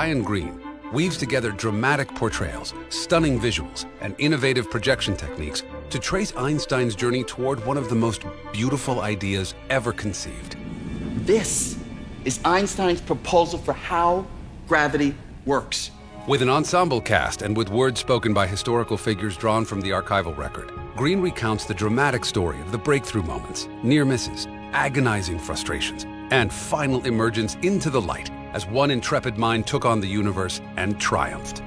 Brian Greene weaves together dramatic portrayals, stunning visuals, and innovative projection techniques to trace Einstein's journey toward one of the most beautiful ideas ever conceived. This is Einstein's proposal for how gravity works. With an ensemble cast and with words spoken by historical figures drawn from the archival record, Greene recounts the dramatic story of the breakthrough moments, near misses, agonizing frustrations, and final emergence into the light as one intrepid mind took on the universe and triumphed.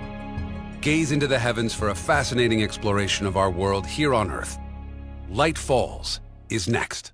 Gaze into the heavens for a fascinating exploration of our world here on Earth. Light Falls is next.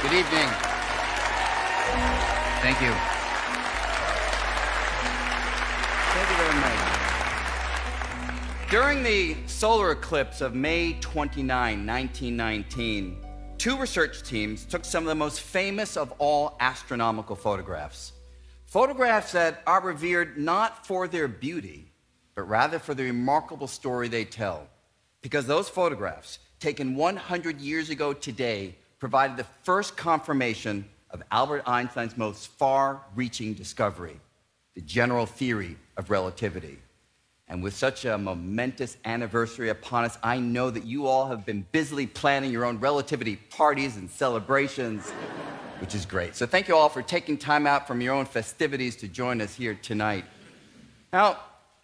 Good evening. Thank you. Thank you very much. During the solar eclipse of May 29, 1919, two research teams took some of the most famous of all astronomical photographs. Photographs that are revered not for their beauty, but rather for the remarkable story they tell. Because those photographs, taken 100 years ago today, provided the first confirmation of Albert Einstein's most far-reaching discovery, the general theory of relativity. And with such a momentous anniversary upon us, I know that you all have been busily planning your own relativity parties and celebrations, which is great. So thank you all for taking time out from your own festivities to join us here tonight. Now,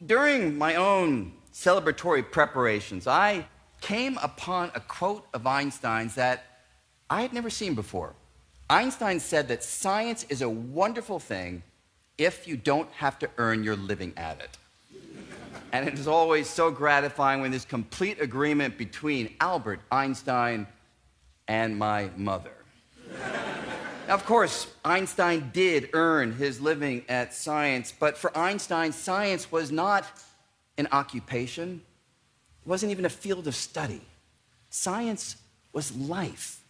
during my own celebratory preparations, I came upon a quote of Einstein's that I had never seen before. Einstein said that science is a wonderful thing if you don't have to earn your living at it. And it is always so gratifying when there's complete agreement between Albert Einstein and my mother. Now, of course, Einstein did earn his living at science, but for Einstein, science was not an occupation. It wasn't even a field of study. Science was life.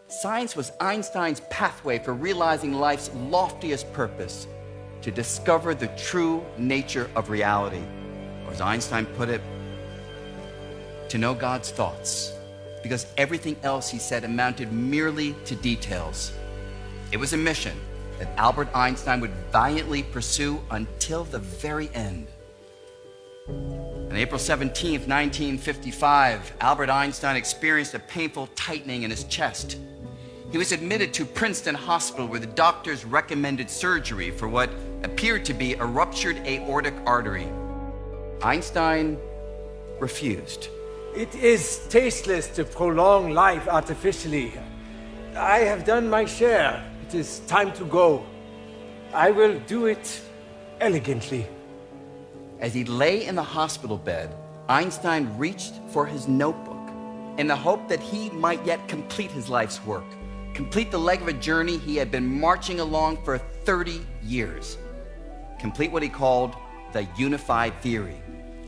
Science was Einstein's pathway for realizing life's loftiest purpose, to discover the true nature of reality. Or as Einstein put it, to know God's thoughts, because everything else, he said, amounted merely to details. It was a mission that Albert Einstein would valiantly pursue until the very end. On April 17th, 1955, Albert Einstein experienced a painful tightening in his chest. He was admitted to Princeton Hospital where the doctors recommended surgery for what appeared to be a ruptured aortic artery. Einstein refused. It is tasteless to prolong life artificially. I have done my share. It is time to go. I will do it elegantly. As he lay in the hospital bed, Einstein reached for his notebook in the hope that he might yet complete his life's work, complete the leg of a journey he had been marching along for 30 years, complete what he called the unified theory,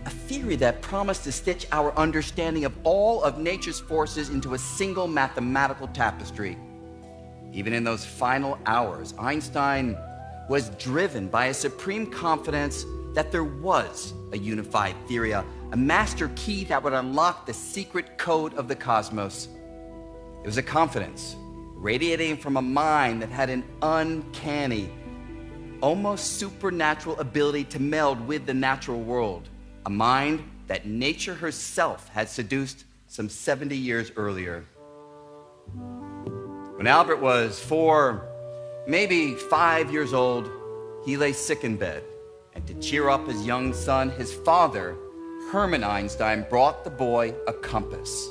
a theory that promised to stitch our understanding of all of nature's forces into a single mathematical tapestry. Even in those final hours, Einstein was driven by a supreme confidence that there was a unified theory, a master key that would unlock the secret code of the cosmos. It was a confidence radiating from a mind that had an uncanny, almost supernatural ability to meld with the natural world, a mind that nature herself had seduced some 70 years earlier. When Albert was 4, maybe 5 years old, he lay sick in bed. And to cheer up his young son, his father, Hermann Einstein, brought the boy a compass.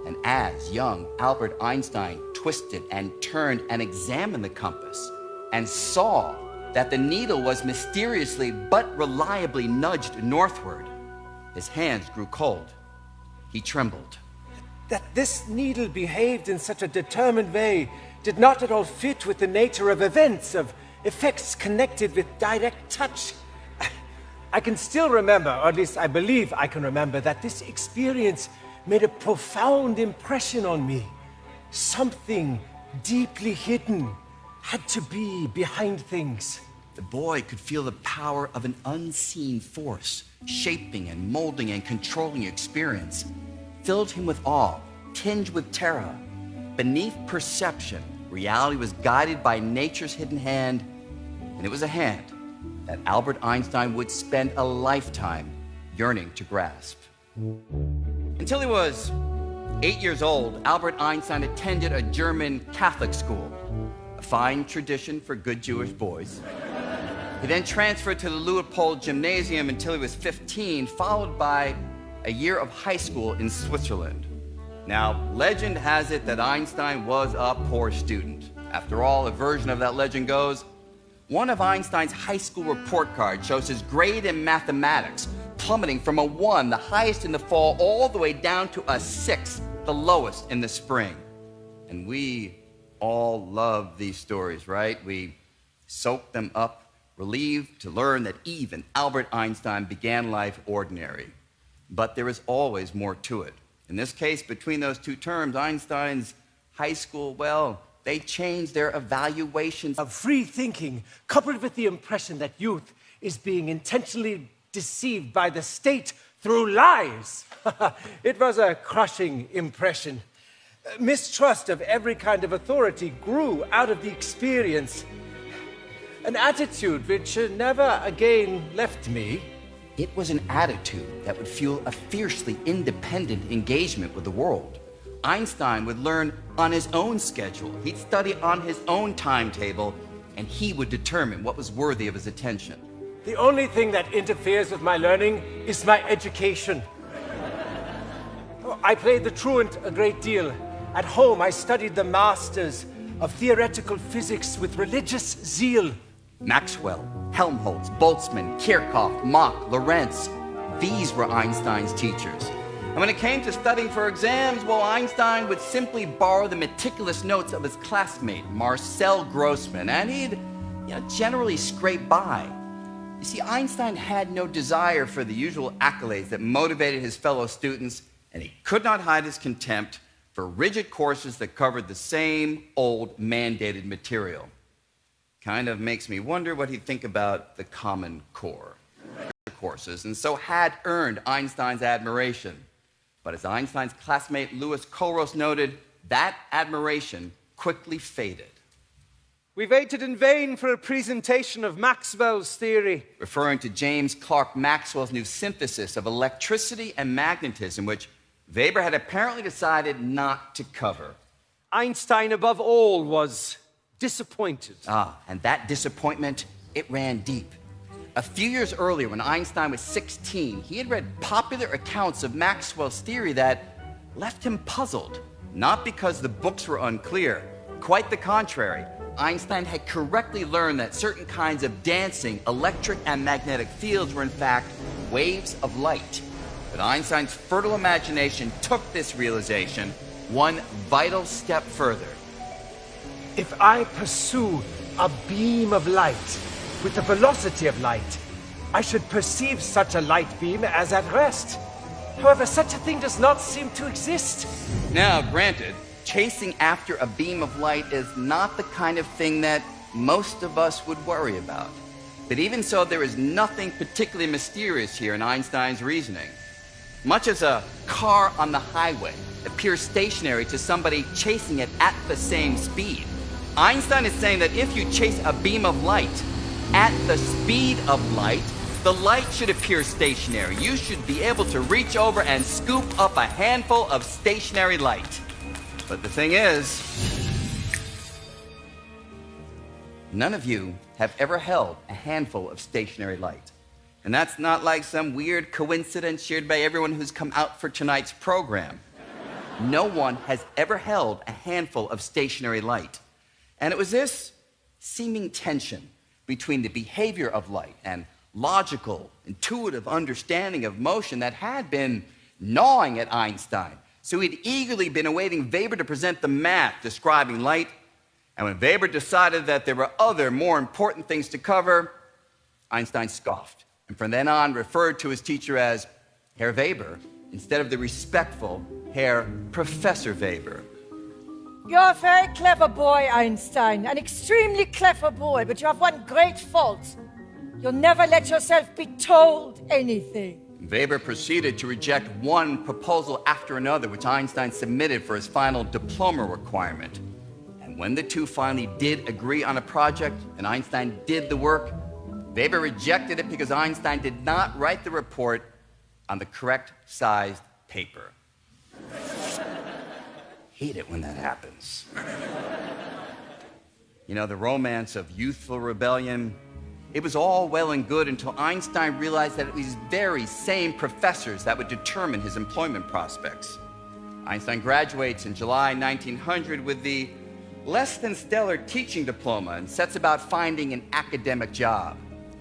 And as young Albert Einstein twisted and turned and examined the compass and saw that the needle was mysteriously but reliably nudged northward, his hands grew cold. He trembled. That this needle behaved in such a determined way did not at all fit with the nature of events, of effects connected with direct touch. I can still remember, or at least I believe I can remember, that this experience made a profound impression on me. Something deeply hidden had to be behind things. The boy could feel the power of an unseen force shaping and molding and controlling experience. Filled him with awe, tinged with terror. Beneath perception, reality was guided by nature's hidden hand, and it was a hand that Albert Einstein would spend a lifetime yearning to grasp. Until he was 8 years old, Albert Einstein attended a German Catholic school, a fine tradition for good Jewish boys. He then transferred to the Leopold Gymnasium until he was 15, followed by a year of high school in Switzerland. Now, legend has it that Einstein was a poor student. After all, a version of that legend goes, one of Einstein's high school report cards shows his grade in mathematics plummeting from a 1, the highest in the fall, all the way down to a 6, the lowest in the spring. And we all love these stories, right? We soak them up, relieved to learn that even Albert Einstein began life ordinary. But there is always more to it. In this case, between those two terms, Einstein's high school, well, they changed their evaluations Of free thinking, coupled with the impression that youth is being intentionally deceived by the state through lies. It was a crushing impression. Mistrust of every kind of authority grew out of the experience. An attitude which never again left me. It was an attitude that would fuel a fiercely independent engagement with the world. Einstein would learn on his own schedule. He'd study on his own timetable, and he would determine what was worthy of his attention. The only thing that interferes with my learning is my education. I played the truant a great deal. At home, I studied the masters of theoretical physics with religious zeal. Maxwell, Helmholtz, Boltzmann, Kirchhoff, Mach, Lorentz. These were Einstein's teachers. And when it came to studying for exams, well, Einstein would simply borrow the meticulous notes of his classmate, Marcel Grossman, and he'd generally scrape by. You see, Einstein had no desire for the usual accolades that motivated his fellow students, and he could not hide his contempt for rigid courses that covered the same old mandated material. Kind of makes me wonder what he'd think about the Common Core courses, and so had earned Einstein's admiration. But as Einstein's classmate Louis Koros noted, that admiration quickly faded. We waited in vain for a presentation of Maxwell's theory. Referring to James Clerk Maxwell's new synthesis of electricity and magnetism, which Weber had apparently decided not to cover. Einstein, above all, was disappointed. And that disappointment, it ran deep. A few years earlier, when Einstein was 16, he had read popular accounts of Maxwell's theory that left him puzzled. Not because the books were unclear. Quite the contrary. Einstein had correctly learned that certain kinds of dancing electric and magnetic fields were in fact waves of light. But Einstein's fertile imagination took this realization one vital step further. If I pursue a beam of light with the velocity of light, I should perceive such a light beam as at rest. However, such a thing does not seem to exist. Now, granted, chasing after a beam of light is not the kind of thing that most of us would worry about. But even so, there is nothing particularly mysterious here in Einstein's reasoning. Much as a car on the highway appears stationary to somebody chasing it at the same speed, Einstein is saying that if you chase a beam of light at the speed of light, the light should appear stationary. You should be able to reach over and scoop up a handful of stationary light. But the thing is, none of you have ever held a handful of stationary light. And that's not like some weird coincidence shared by everyone who's come out for tonight's program. no one has ever held a handful of stationary light. And it was this seeming tension between the behavior of light and logical, intuitive understanding of motion that had been gnawing at Einstein. So he'd eagerly been awaiting Weber to present the math describing light. And when Weber decided that there were other, more important things to cover, Einstein scoffed, and from then on referred to his teacher as Herr Weber instead of the respectful Herr Professor Weber. You're a very clever boy, Einstein, an extremely clever boy, but you have one great fault. You'll never let yourself be told anything. Weber proceeded to reject one proposal after another which Einstein submitted for his final diploma requirement. And when the two finally did agree on a project and Einstein did the work, Weber rejected it because Einstein did not write the report on the correct sized paper. Hate it when that happens. You know, the romance of youthful rebellion, it was all well and good until Einstein realized that it was these very same professors that would determine his employment prospects. Einstein graduates in July 1900 with the less than stellar teaching diploma and sets about finding an academic job.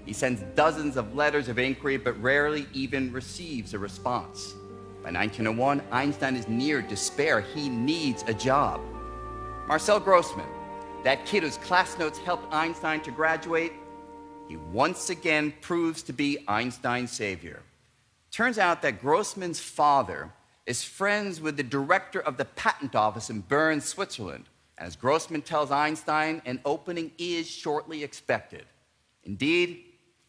He sends dozens of letters of inquiry, but rarely even receives a response. By 1901, Einstein is near despair. He needs a job. Marcel Grossman, that kid whose class notes helped Einstein to graduate, he once again proves to be Einstein's savior. Turns out that Grossman's father is friends with the director of the patent office in Bern, Switzerland. As Grossman tells Einstein, an opening is shortly expected. Indeed,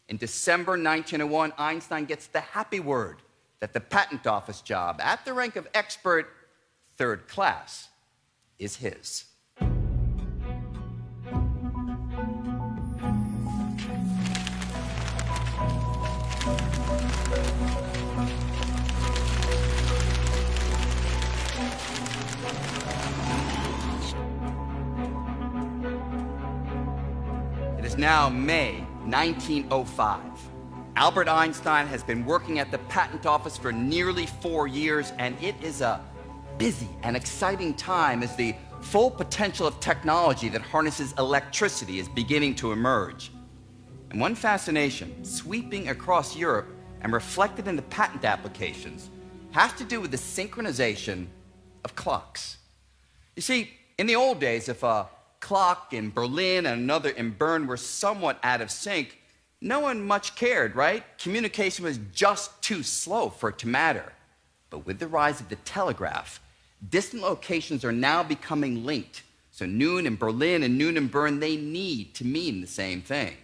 in December 1901, Einstein gets the happy word that the patent office job, at the rank of expert, third class, is his. It is now May 1905. Albert Einstein has been working at the patent office for nearly 4 years, and it is a busy and exciting time as the full potential of technology that harnesses electricity is beginning to emerge. And one fascination sweeping across Europe and reflected in the patent applications has to do with the synchronization of clocks. You see, in the old days, if a clock in Berlin and another in Bern were somewhat out of sync, no one much cared, right? Communication was just too slow for it to matter. But with the rise of the telegraph, distant locations are now becoming linked. So noon in Berlin and noon in Bern, they need to mean the same thing.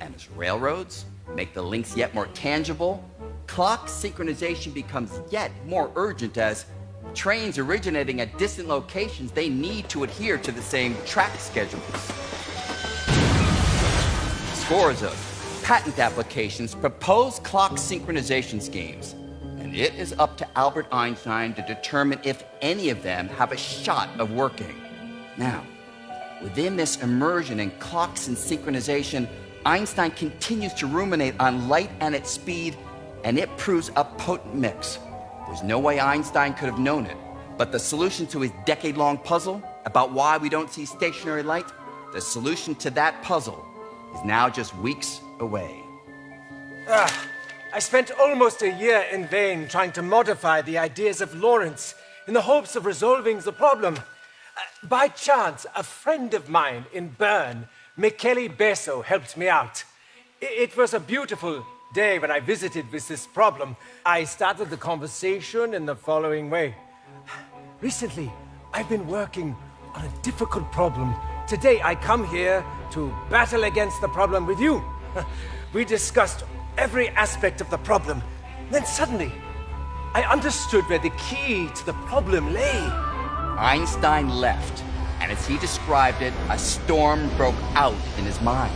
And as railroads make the links yet more tangible, clock synchronization becomes yet more urgent as trains originating at distant locations, they need to adhere to the same track schedules. Scores of patent applications propose clock synchronization schemes, and it is up to Albert Einstein to determine if any of them have a shot of working. Now, within this immersion in clocks and synchronization, Einstein continues to ruminate on light and its speed, and it proves a potent mix. There's no way Einstein could have known it, but the solution to his decade-long puzzle about why we don't see stationary light, the solution to that puzzle is now just weeks away. I spent almost a year in vain trying to modify the ideas of Lorentz in the hopes of resolving the problem. By chance, a friend of mine in Bern, Michele Besso, helped me out. It was a beautiful day when I visited with this problem. I started the conversation in the following way. Recently, I've been working on a difficult problem. Today, I come here to battle against the problem with you. We discussed every aspect of the problem. Then suddenly, I understood where the key to the problem lay. Einstein left, and as he described it, a storm broke out in his mind.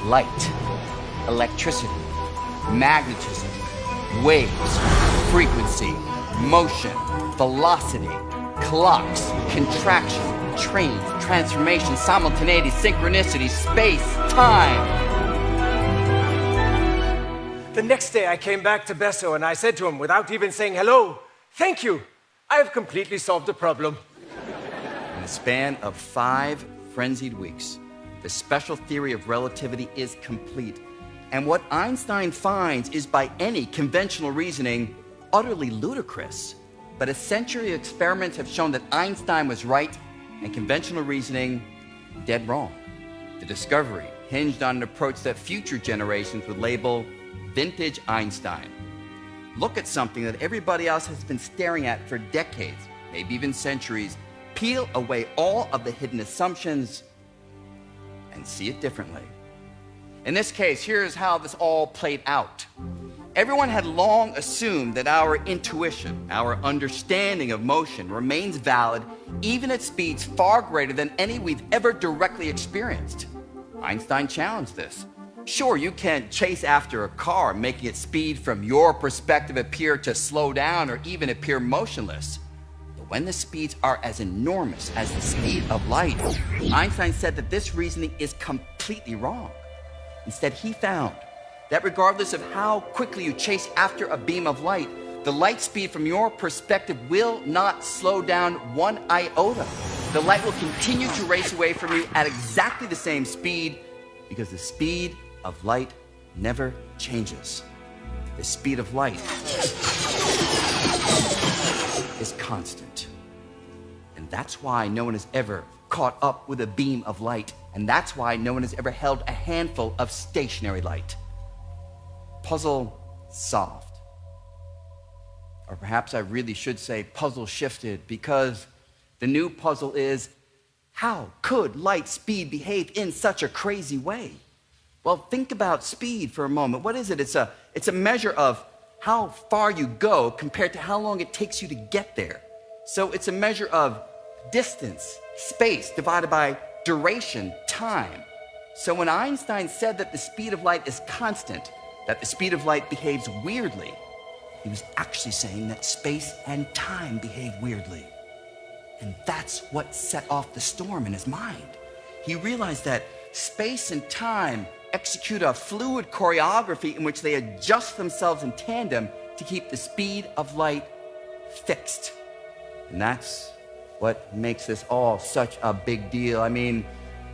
Light, electricity, magnetism, waves, frequency, motion, velocity, clocks, contraction, trains, transformation, simultaneity, synchronicity, space, time. The next day I came back to Besso and I said to him, without even saying hello, "Thank you. I have completely solved the problem. In the span of 5 frenzied weeks, the special theory of relativity is complete. And what Einstein finds is, by any conventional reasoning, utterly ludicrous. But a century of experiments have shown that Einstein was right and conventional reasoning dead wrong. The discovery hinged on an approach that future generations would label vintage Einstein. Look at something that everybody else has been staring at for decades, maybe even centuries, peel away all of the hidden assumptions, and see it differently. In this case, here's how this all played out. Everyone had long assumed that our intuition, our understanding of motion, remains valid even at speeds far greater than any we've ever directly experienced. Einstein challenged this. Sure, you can chase after a car, making its speed from your perspective appear to slow down or even appear motionless. But when the speeds are as enormous as the speed of light, Einstein said that this reasoning is completely wrong. Instead, he found that regardless of how quickly you chase after a beam of light, the light speed from your perspective will not slow down one iota. The light will continue to race away from you at exactly the same speed, because the speed of light never changes. The speed of light is constant. And that's why no one has ever caught up with a beam of light. And that's why no one has ever held a handful of stationary light. Puzzle solved. Or perhaps I really should say puzzle shifted, because the new puzzle is, how could light speed behave in such a crazy way? Well, think about speed for a moment. What is it? It's a measure of how far you go compared to how long it takes you to get there. So it's a measure of distance, space, divided by duration, time. So when Einstein said that the speed of light is constant, that the speed of light behaves weirdly, he was actually saying that space and time behave weirdly. And that's what set off the storm in his mind. He realized that space and time execute a fluid choreography in which they adjust themselves in tandem to keep the speed of light fixed. And that's what makes this all such a big deal. I mean,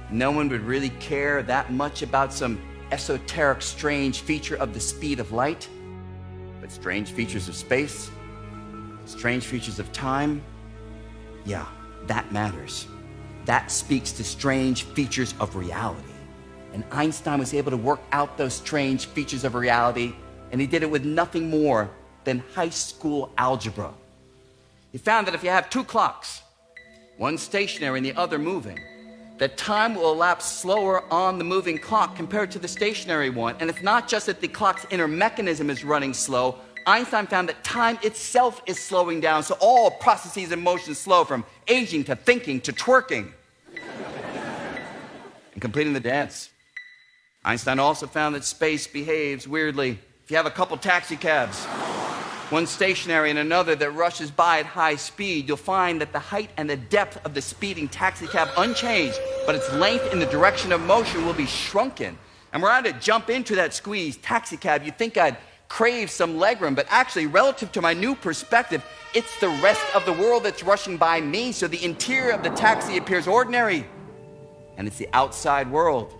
no one would really care that much about some esoteric, strange feature of the speed of light. But strange features of space, strange features of time, yeah, that matters. That speaks to strange features of reality. And Einstein was able to work out those strange features of reality, and he did it with nothing more than high school algebra. He found that if you have 2 clocks, one stationary and the other moving, that time will elapse slower on the moving clock compared to the stationary one. And it's not just that the clock's inner mechanism is running slow. Einstein found that time itself is slowing down, so all processes in motion slow, from aging to thinking to twerking. And completing the dance, Einstein also found that space behaves weirdly. If you have a couple taxi cabs, one stationary and another that rushes by at high speed, you'll find that the height and the depth of the speeding taxi cab unchanged, but its length in the direction of motion will be shrunken. And were I to jump into that squeezed taxi cab, you'd think I'd crave some legroom, but actually, relative to my new perspective, it's the rest of the world that's rushing by me, so the interior of the taxi appears ordinary, and it's the outside world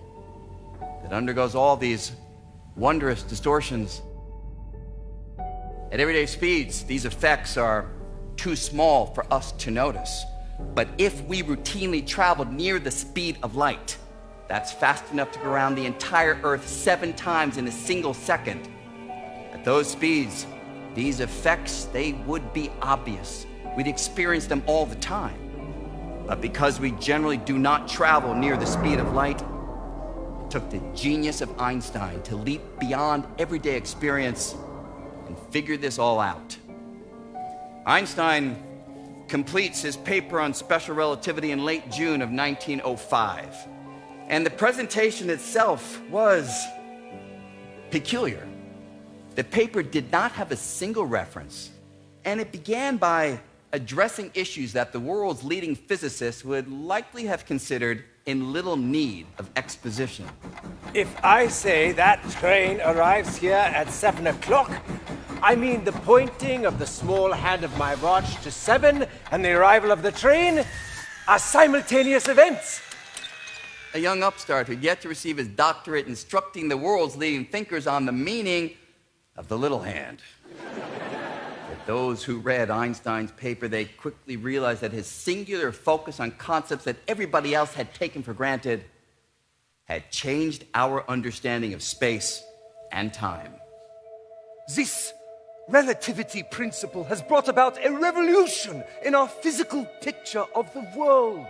that undergoes all these wondrous distortions. At everyday speeds, these effects are too small for us to notice. But if we routinely traveled near the speed of light, that's fast enough to go around the entire Earth 7 times in a single second. At those speeds, these effects, they would be obvious. We'd experience them all the time. But because we generally do not travel near the speed of light, it took the genius of Einstein to leap beyond everyday experience and figure this all out. Einstein completes his paper on special relativity in late June of 1905. And the presentation itself was peculiar. The paper did not have a single reference, and it began by addressing issues that the world's leading physicists would likely have considered in little need of exposition. If I say that train arrives here at 7 o'clock, I mean the pointing of the small hand of my watch to 7 and the arrival of the train are simultaneous events. A young upstart who'd yet to receive his doctorate instructing the world's leading thinkers on the meaning of the little hand. But those who read Einstein's paper, they quickly realized that his singular focus on concepts that everybody else had taken for granted had changed our understanding of space and time. This relativity principle has brought about a revolution in our physical picture of the world,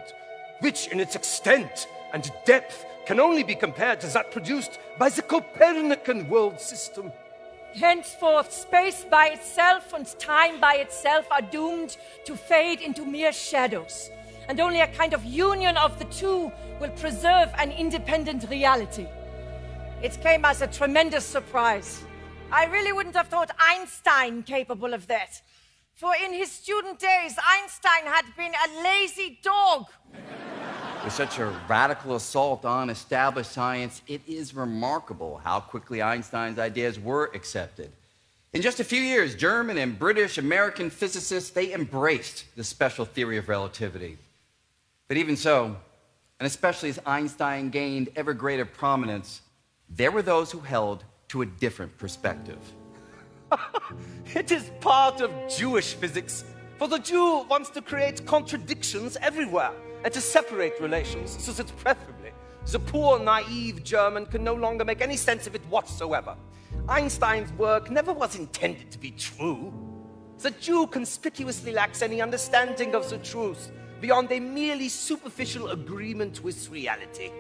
which in its extent and depth can only be compared to that produced by the Copernican world system. Henceforth, space by itself and time by itself are doomed to fade into mere shadows, and only a kind of union of the two will preserve an independent reality. It came as a tremendous surprise. I really wouldn't have thought Einstein capable of that. For in his student days, Einstein had been a lazy dog. With such a radical assault on established science, it is remarkable how quickly Einstein's ideas were accepted. In just a few years, German and British American physicists, they embraced the special theory of relativity. But even so, and especially as Einstein gained ever greater prominence, there were those who held to a different perspective. It is part of Jewish physics, for the Jew wants to create contradictions everywhere and to separate relations so that preferably the poor, naive German can no longer make any sense of it whatsoever. Einstein's work never was intended to be true. The Jew conspicuously lacks any understanding of the truth beyond a merely superficial agreement with reality.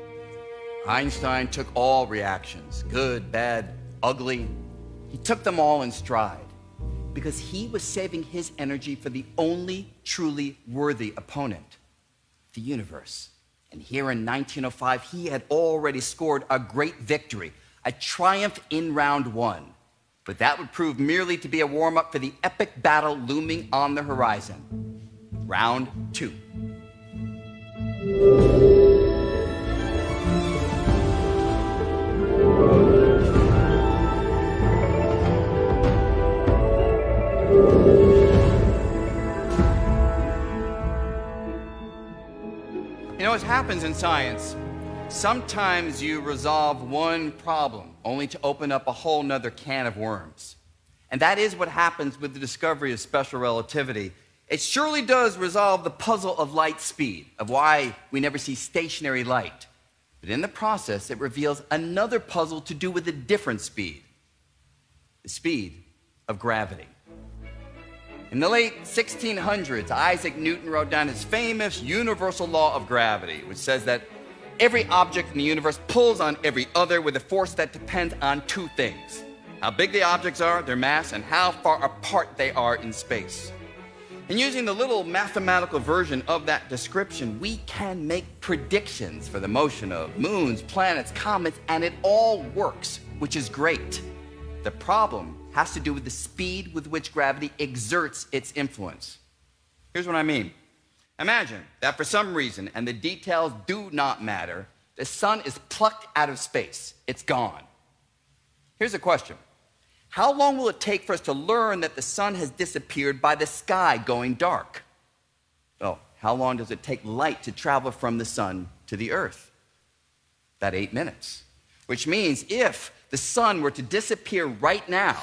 Einstein took all reactions, good, bad, ugly. He took them all in stride because he was saving his energy for the only truly worthy opponent, the universe. And here in 1905, he had already scored a great victory, a triumph in round 1. But that would prove merely to be a warm-up for the epic battle looming on the horizon. Round 2. You know, what happens in science, sometimes you resolve one problem only to open up a whole nother can of worms. And that is what happens with the discovery of special relativity. It surely does resolve the puzzle of light speed, of why we never see stationary light. But in the process, it reveals another puzzle to do with a different speed, the speed of gravity. In the late 1600s, Isaac Newton wrote down his famous universal law of gravity, which says that every object in the universe pulls on every other with a force that depends on two things: how big the objects are, their mass, and how far apart they are in space. And using the little mathematical version of that description, we can make predictions for the motion of moons, planets, comets, and it all works, which is great. The problem has to do with the speed with which gravity exerts its influence. Here's what I mean. Imagine that for some reason, and the details do not matter, the sun is plucked out of space. It's gone. Here's a question. How long will it take for us to learn that the sun has disappeared by the sky going dark? Well, how long does it take light to travel from the sun to the earth? About 8 minutes. Which means if the sun were to disappear right now,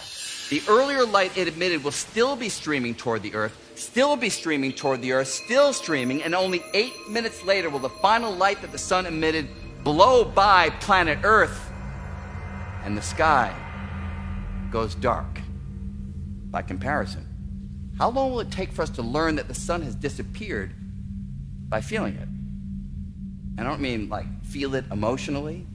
the earlier light it emitted will still be streaming toward the earth, still be streaming toward the earth, still streaming, and only 8 minutes later will the final light that the sun emitted blow by planet Earth, and the sky goes dark. By comparison, how long will it take for us to learn that the sun has disappeared by feeling it? I don't mean like feel it emotionally.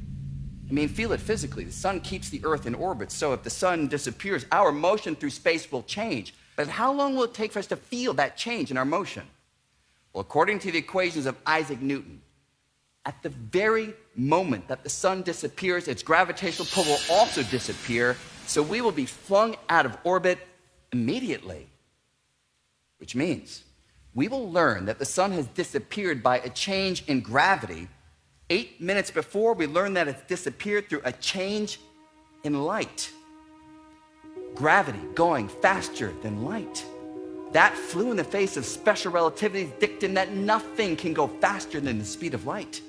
I mean feel it physically. The sun keeps the earth in orbit, so if the sun disappears, our motion through space will change. But how long will it take for us to feel that change in our motion? Well, according to the equations of Isaac Newton, at the very moment that the sun disappears, its gravitational pull will also disappear, so we will be flung out of orbit immediately. Which means we will learn that the sun has disappeared by a change in gravity 8 minutes before we learn that it's disappeared through a change in light. gravity going faster than light. That flew in the face of special relativity's dictum that nothing can go faster than the speed of light.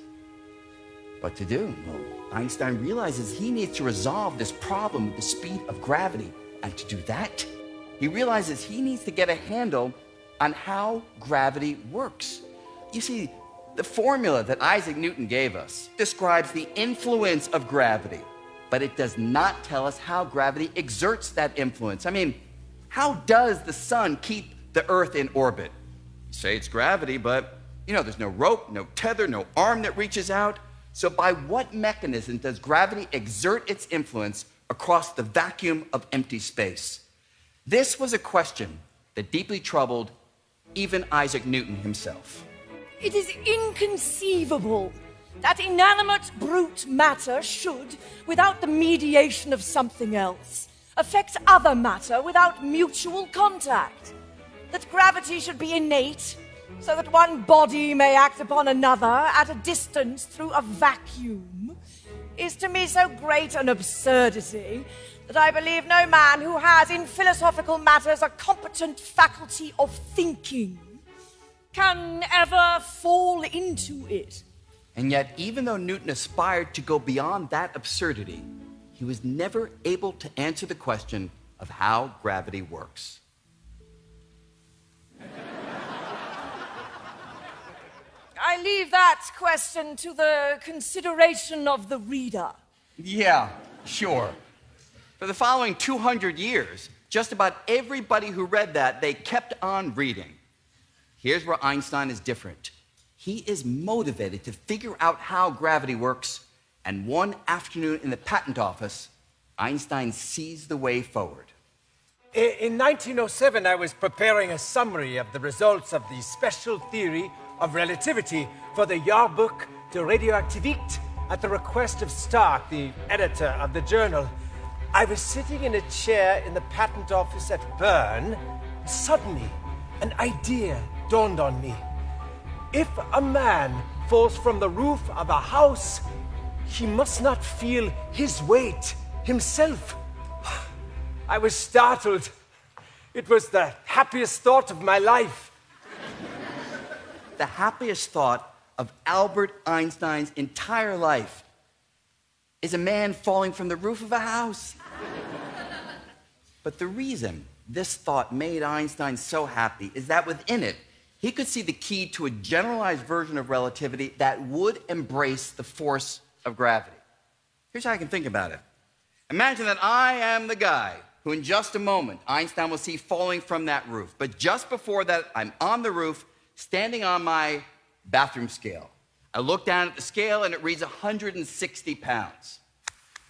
What to do? Well, Einstein realizes he needs to resolve this problem with the speed of gravity. And to do that, he realizes he needs to get a handle on how gravity works. You see, the formula that Isaac Newton gave us describes the influence of gravity, but it does not tell us how gravity exerts that influence. I mean, how does the sun keep the Earth in orbit? You say it's gravity, but there's no rope, no tether, no arm that reaches out. So by what mechanism does gravity exert its influence across the vacuum of empty space? This was a question that deeply troubled even Isaac Newton himself. It is inconceivable that inanimate brute matter should, without the mediation of something else, affect other matter without mutual contact. That gravity should be innate, so that one body may act upon another at a distance through a vacuum, is to me so great an absurdity that I believe no man who has in philosophical matters a competent faculty of thinking can ever fall into it. And yet, even though Newton aspired to go beyond that absurdity, he was never able to answer the question of how gravity works. I leave that question to the consideration of the reader. Yeah, sure. For the following 200 years, just about everybody who read that, they kept on reading. Here's where Einstein is different. He is motivated to figure out how gravity works, and one afternoon in the patent office, Einstein sees the way forward. In 1907, I was preparing a summary of the results of the special theory of relativity for the Jahrbuch der Radioaktivität at the request of Stark, the editor of the journal. I was sitting in a chair in the patent office at Bern. Suddenly, an idea dawned on me. If a man falls from the roof of a house, he must not feel his weight himself. I was startled. It was the happiest thought of my life. The happiest thought of Albert Einstein's entire life is a man falling from the roof of a house. But the reason this thought made Einstein so happy is that within it, he could see the key to a generalized version of relativity that would embrace the force of gravity. Here's how I can think about it. Imagine that I am the guy who in just a moment Einstein will see falling from that roof. But just before that, I'm on the roof, standing on my bathroom scale. I look down at the scale and it reads 160 pounds.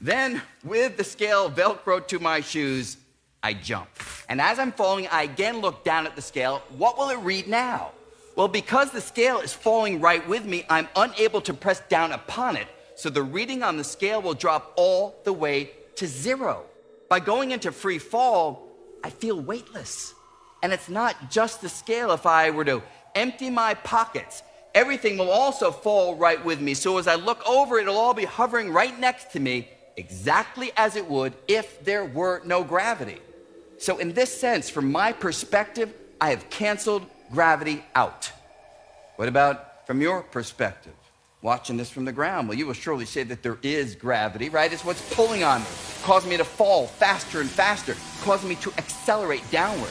Then, with the scale Velcroed to my shoes, I jump. And as I'm falling, I again look down at the scale. What will it read now? Well, because the scale is falling right with me, I'm unable to press down upon it, so the reading on the scale will drop all the way to 0. By going into free fall, I feel weightless. And it's not just the scale. If I were to empty my pockets, everything will also fall right with me. So as I look over, it'll all be hovering right next to me, exactly as it would if there were no gravity. So in this sense, from my perspective, I have canceled gravity out. What about from your perspective? Watching this from the ground, well, you will surely say that there is gravity, right? It's what's pulling on me, causing me to fall faster and faster, causing me to accelerate downward.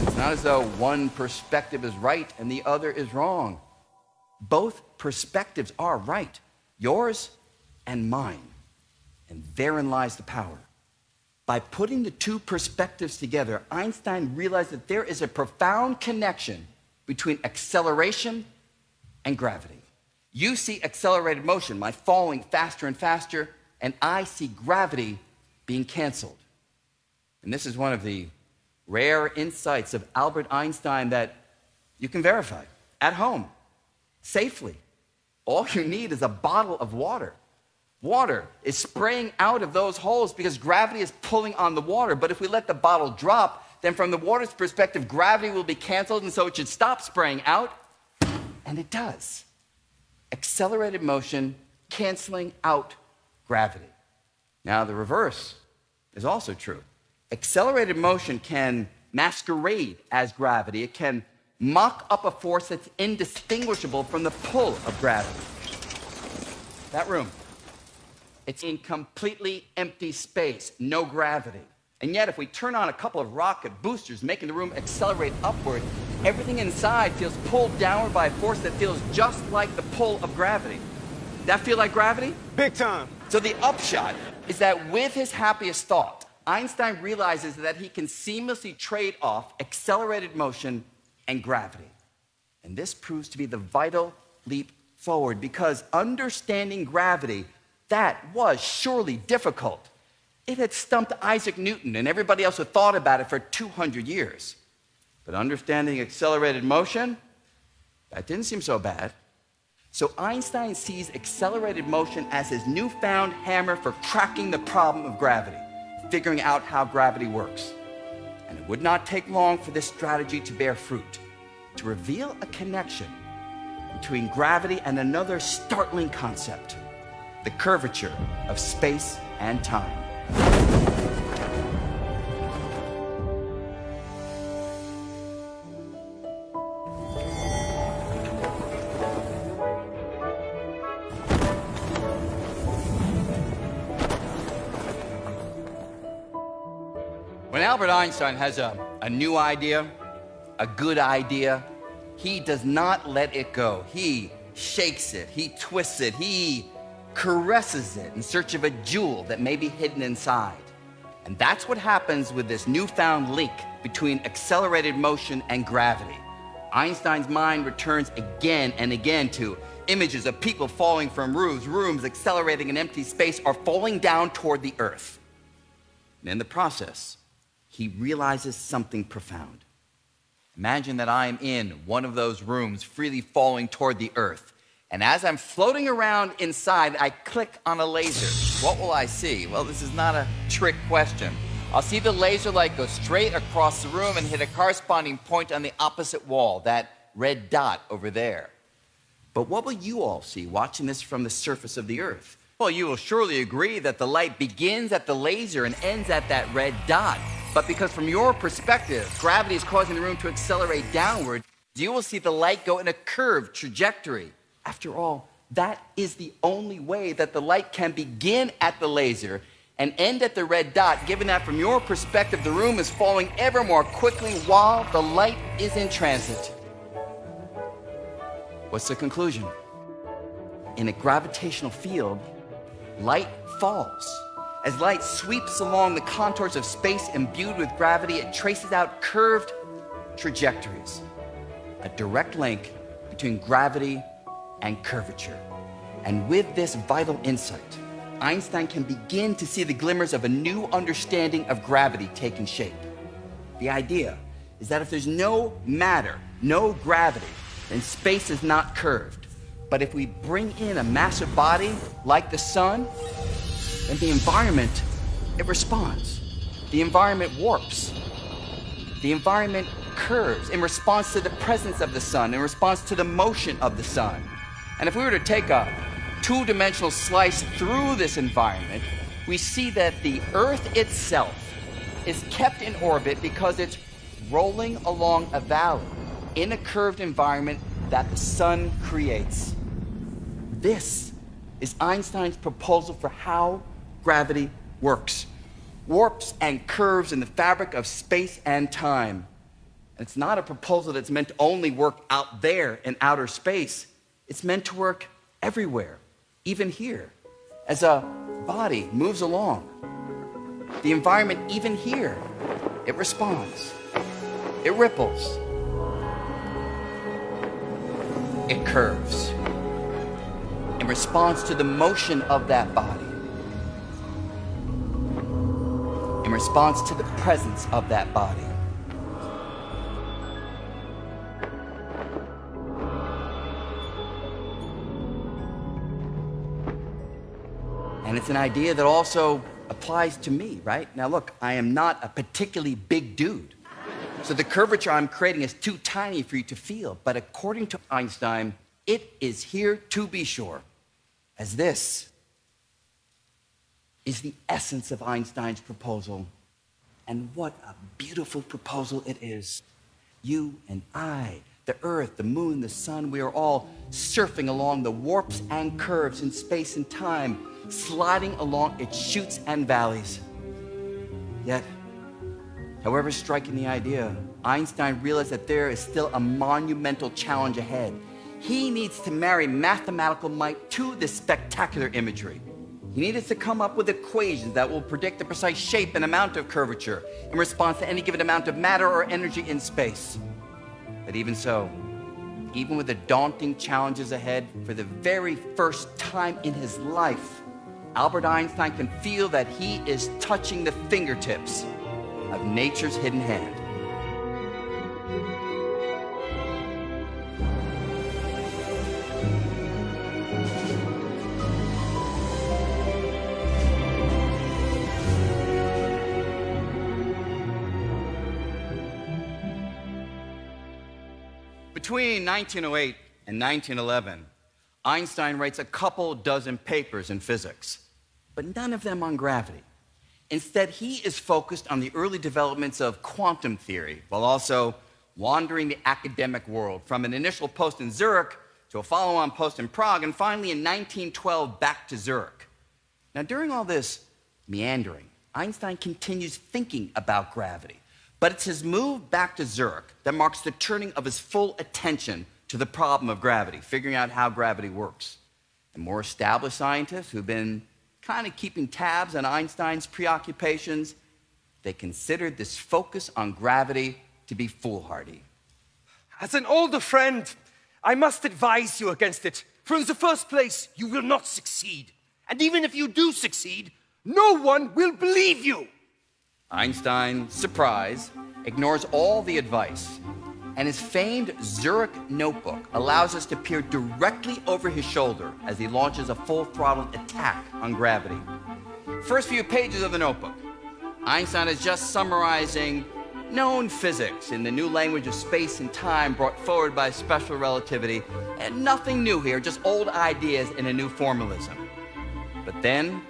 It's not as though one perspective is right and the other is wrong. Both perspectives are right, yours and mine. And therein lies the power. By putting the two perspectives together, Einstein realized that there is a profound connection between acceleration and gravity. You see accelerated motion, my falling faster and faster, and I see gravity being canceled. And this is one of the rare insights of Albert Einstein that you can verify at home, safely. All you need is a bottle of water. Water is spraying out of those holes because gravity is pulling on the water. But if we let the bottle drop, then from the water's perspective, gravity will be canceled, and so it should stop spraying out. And it does. Accelerated motion canceling out gravity. Now, the reverse is also true. Accelerated motion can masquerade as gravity. It can mock up a force that's indistinguishable from the pull of gravity. That room, it's in completely empty space, no gravity. And yet, if we turn on a couple of rocket boosters, making the room accelerate upward, everything inside feels pulled downward by a force that feels just like the pull of gravity. That feel like gravity? Big time. So the upshot is that with his happiest thought, Einstein realizes that he can seamlessly trade off accelerated motion and gravity. And this proves to be the vital leap forward, because understanding gravity, that was surely difficult. It had stumped Isaac Newton and everybody else who thought about it for 200 years. But understanding accelerated motion, that didn't seem so bad. So Einstein sees accelerated motion as his newfound hammer for cracking the problem of gravity, figuring out how gravity works. And it would not take long for this strategy to bear fruit, to reveal a connection between gravity and another startling concept, the curvature of space and time. When Albert Einstein has a new idea, a good idea, he does not let it go. He shakes it, he twists it, he caresses it in search of a jewel that may be hidden inside. And that's what happens with this newfound link between accelerated motion and gravity. Einstein's mind returns again and again to images of people falling from roofs, rooms accelerating in empty space, or falling down toward the earth. And in the process, he realizes something profound. Imagine that I am in one of those rooms freely falling toward the earth. And as I'm floating around inside, I click on a laser. What will I see? Well, this is not a trick question. I'll see the laser light go straight across the room and hit a corresponding point on the opposite wall, that red dot over there. But what will you all see watching this from the surface of the earth? Well, you will surely agree that the light begins at the laser and ends at that red dot. But because from your perspective, gravity is causing the room to accelerate downward, you will see the light go in a curved trajectory. After all, that is the only way that the light can begin at the laser and end at the red dot, given that from your perspective, the room is falling ever more quickly while the light is in transit. What's the conclusion? In a gravitational field, light falls. As light sweeps along the contours of space imbued with gravity, it traces out curved trajectories, a direct link between gravity and curvature. And with this vital insight, Einstein can begin to see the glimmers of a new understanding of gravity taking shape. The idea is that if there's no matter, no gravity, then space is not curved. But if we bring in a massive body like the sun, then the environment, it responds. The environment warps. The environment curves in response to the presence of the sun, in response to the motion of the sun. And if we were to take a two-dimensional slice through this environment, we see that the Earth itself is kept in orbit because it's rolling along a valley in a curved environment that the sun creates. This is Einstein's proposal for how gravity works. Warps and curves in the fabric of space and time. And it's not a proposal that's meant to only work out there in outer space. It's meant to work everywhere, even here. As a body moves along, the environment, even here, it responds. It ripples. It curves in response to the motion of that body, in response to the presence of that body. And it's an idea that also applies to me, right? Now look, I am not a particularly big dude. So the curvature I'm creating is too tiny for you to feel. But according to Einstein, it is here to be sure, as this is the essence of Einstein's proposal And what a beautiful proposal it is. You and I, the Earth, the Moon, the Sun, we are all surfing along the warps and curves in space and time, sliding along its chutes and valleys. Yet, however striking the idea, Einstein realized that there is still a monumental challenge ahead. He needs to marry mathematical might to this spectacular imagery. He needed to come up with equations that will predict the precise shape and amount of curvature in response to any given amount of matter or energy in space. But even so, even with the daunting challenges ahead, for the very first time in his life, Albert Einstein can feel that he is touching the fingertips of nature's hidden hand. Between 1908 and 1911, Einstein writes a couple dozen papers in physics, but none of them on gravity. Instead, he is focused on the early developments of quantum theory, while also wandering the academic world, from an initial post in Zurich to a follow-on post in Prague, and finally in 1912 back to Zurich. Now, during all this meandering, Einstein continues thinking about gravity. But it's his move back to Zurich that marks the turning of his full attention to the problem of gravity, figuring out how gravity works. And more established scientists who've been kind of keeping tabs on Einstein's preoccupations, they considered this focus on gravity to be foolhardy. As an older friend, I must advise you against it. For in the first place, you will not succeed. And even if you do succeed, no one will believe you. Einstein, surprised, ignores all the advice, and his famed Zurich notebook allows us to peer directly over his shoulder as he launches a full-throttle attack on gravity. First few pages of the notebook, Einstein is just summarizing known physics in the new language of space and time brought forward by special relativity, and nothing new here, just old ideas in a new formalism. But then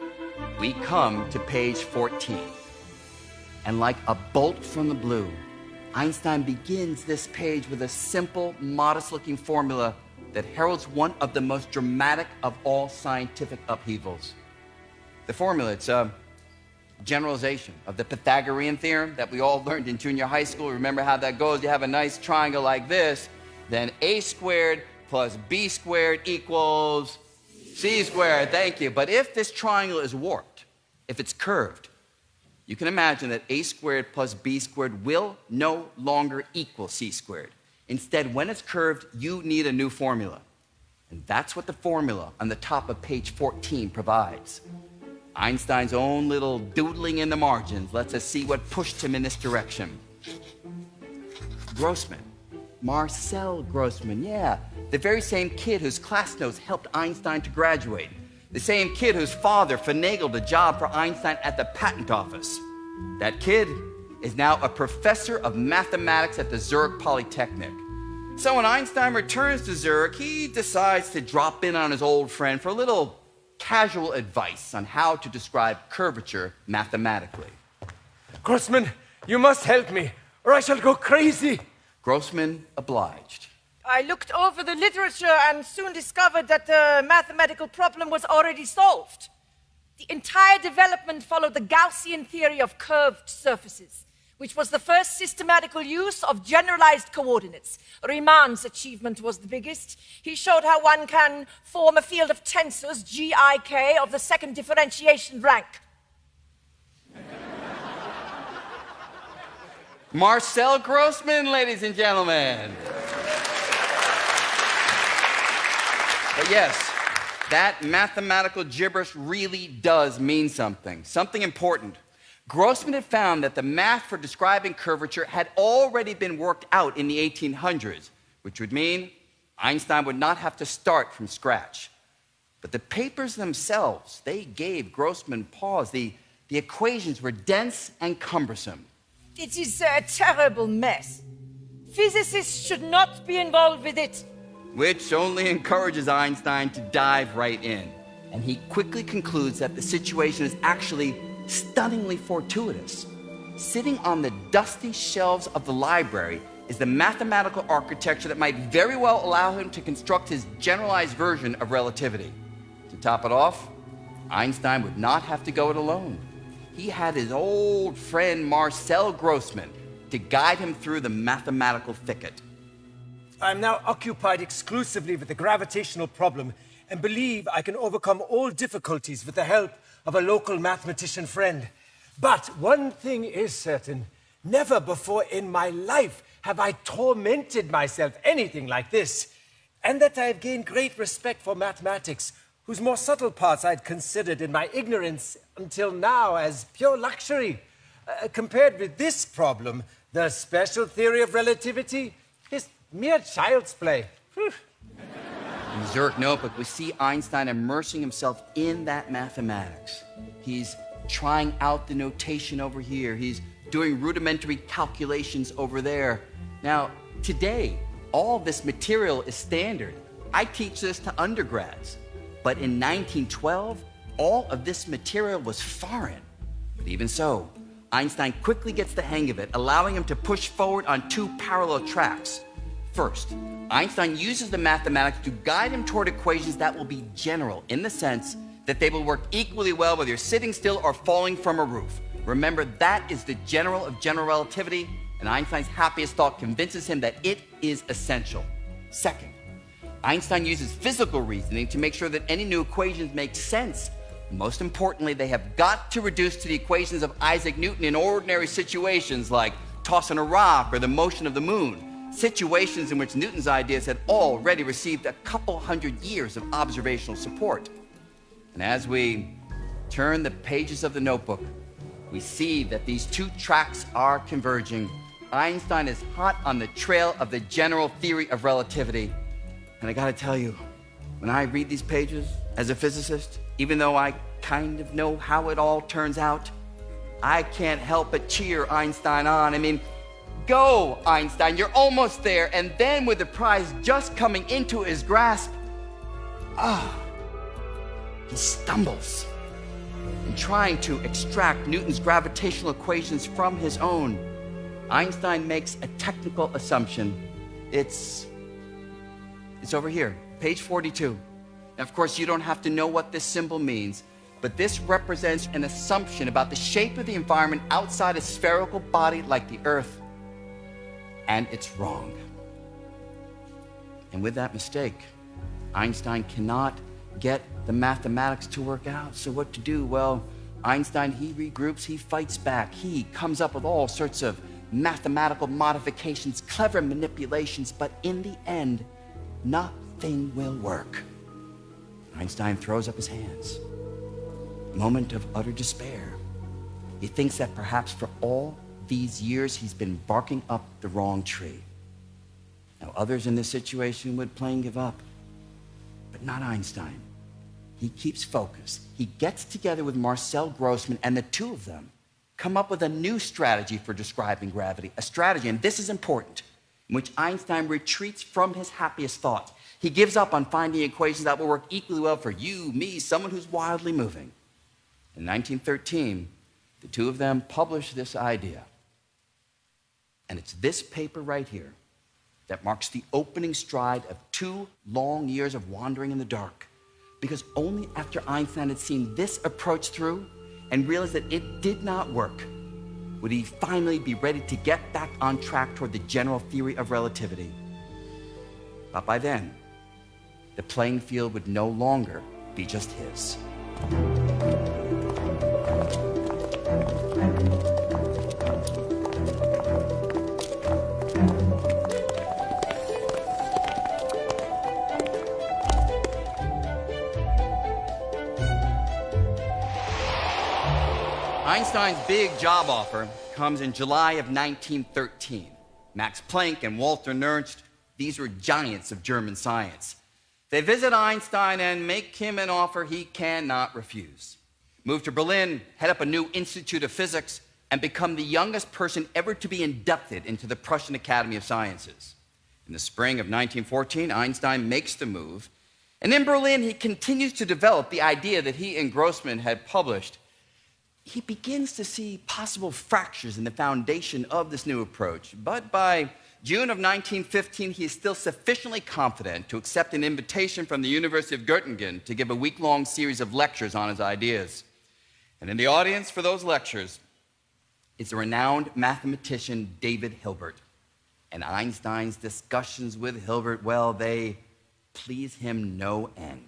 we come to page 14. And like a bolt from the blue, Einstein begins this page with a simple, modest-looking formula that heralds one of the most dramatic of all scientific upheavals. The formula, it's a generalization of the Pythagorean theorem that we all learned in junior high school. Remember how that goes? You have a nice triangle like this, then a squared plus b squared equals c squared. Thank you. But if this triangle is warped, if it's curved, you can imagine that a squared plus b squared will no longer equal c squared. Instead, when it's curved, you need a new formula. And that's what the formula on the top of page 14 provides. Einstein's own little doodling in the margins lets us see what pushed him in this direction. Grossman, Marcel Grossman, yeah, the very same kid whose class notes helped Einstein to graduate. The same kid whose father finagled a job for Einstein at the patent office. That kid is now a professor of mathematics at the Zurich Polytechnic. So when Einstein returns to Zurich, he decides to drop in on his old friend for a little casual advice on how to describe curvature mathematically. Grossman, you must help me, or I shall go crazy. Grossman obliged. I looked over the literature and soon discovered that the mathematical problem was already solved. The entire development followed the Gaussian theory of curved surfaces, which was the first systematical use of generalized coordinates. Riemann's achievement was the biggest. He showed how one can form a field of tensors, GIK, of the second differentiation rank. Marcel Grossman, ladies and gentlemen. But yes, that mathematical gibberish really does mean something important. Grossman had found that the math for describing curvature had already been worked out in the 1800s, which would mean Einstein would not have to start from scratch. But the papers themselves, they gave Grossman pause. The equations were dense and cumbersome. It is a terrible mess. Physicists should not be involved with it. Which only encourages Einstein to dive right in. And he quickly concludes that the situation is actually stunningly fortuitous. sitting on the dusty shelves of the library is the mathematical architecture that might very well allow him to construct his generalized version of relativity. To top it off, Einstein would not have to go it alone. He had his old friend Marcel Grossmann to guide him through the mathematical thicket. I'm now occupied exclusively with the gravitational problem and believe I can overcome all difficulties with the help of a local mathematician friend. But one thing is certain. Never before in my life have I tormented myself anything like this. And that I have gained great respect for mathematics, whose more subtle parts I'd considered in my ignorance until now as pure luxury. Compared with this problem, the special theory of relativity is mere child's play. Whew. In the Zurich Notebook, we see Einstein immersing himself in that mathematics. He's trying out the notation over here. He's doing rudimentary calculations over there. Now, today, all this material is standard. I teach this to undergrads. But in 1912, all of this material was foreign. But even so, Einstein quickly gets the hang of it, allowing him to push forward on two parallel tracks. First, Einstein uses the mathematics to guide him toward equations that will be general, in the sense that they will work equally well whether you're sitting still or falling from a roof. Remember, that is the general of general relativity, and Einstein's happiest thought convinces him that it is essential. Second, Einstein uses physical reasoning to make sure that any new equations make sense. Most importantly, they have got to reduce to the equations of Isaac Newton in ordinary situations like tossing a rock or the motion of the moon, situations in which Newton's ideas had already received a couple hundred years of observational support. And as we turn the pages of the notebook, we see that these two tracks are converging. Einstein is hot on the trail of the general theory of relativity. And I gotta tell you, when I read these pages as a physicist, even though I kind of know how it all turns out, I can't help but cheer Einstein on. I mean, go, Einstein, you're almost there. And then with the prize just coming into his grasp, he stumbles in trying to extract Newton's gravitational equations from his own. Einstein makes a technical assumption. It's over here, page 42. Now, of course, you don't have to know what this symbol means, but this represents an assumption about the shape of the environment outside a spherical body like the Earth. And it's wrong. And with that mistake, Einstein cannot get the mathematics to work out. So what to do? Well, Einstein, he regroups, he fights back. He comes up with all sorts of mathematical modifications, clever manipulations, but in the end, nothing will work. Einstein throws up his hands. Moment of utter despair. He thinks that perhaps for all these years he's been barking up the wrong tree. Now, others in this situation would plain give up, but not Einstein. He keeps focused. He gets together with Marcel Grossmann, and the two of them come up with a new strategy for describing gravity, a strategy, and this is important, in which Einstein retreats from his happiest thoughts. He gives up on finding equations that will work equally well for you, me, someone who's wildly moving. In 1913, the two of them publish this idea. And it's this paper right here that marks the opening stride of 2 long years of wandering in the dark. Because only after Einstein had seen this approach through and realized that it did not work, would he finally be ready to get back on track toward the general theory of relativity. But by then, the playing field would no longer be just his. Einstein's big job offer comes in July of 1913. Max Planck and Walter Nernst, these were giants of German science. They visit Einstein and make him an offer he cannot refuse. Move to Berlin, head up a new Institute of Physics, and become the youngest person ever to be inducted into the Prussian Academy of Sciences. In the spring of 1914, Einstein makes the move, and in Berlin, he continues to develop the idea that he and Grossmann had published. he begins to see possible fractures in the foundation of this new approach. But by June of 1915, he is still sufficiently confident to accept an invitation from the University of Göttingen to give a week-long series of lectures on his ideas. And in the audience for those lectures is the renowned mathematician David Hilbert. And Einstein's discussions with Hilbert, well, they please him no end.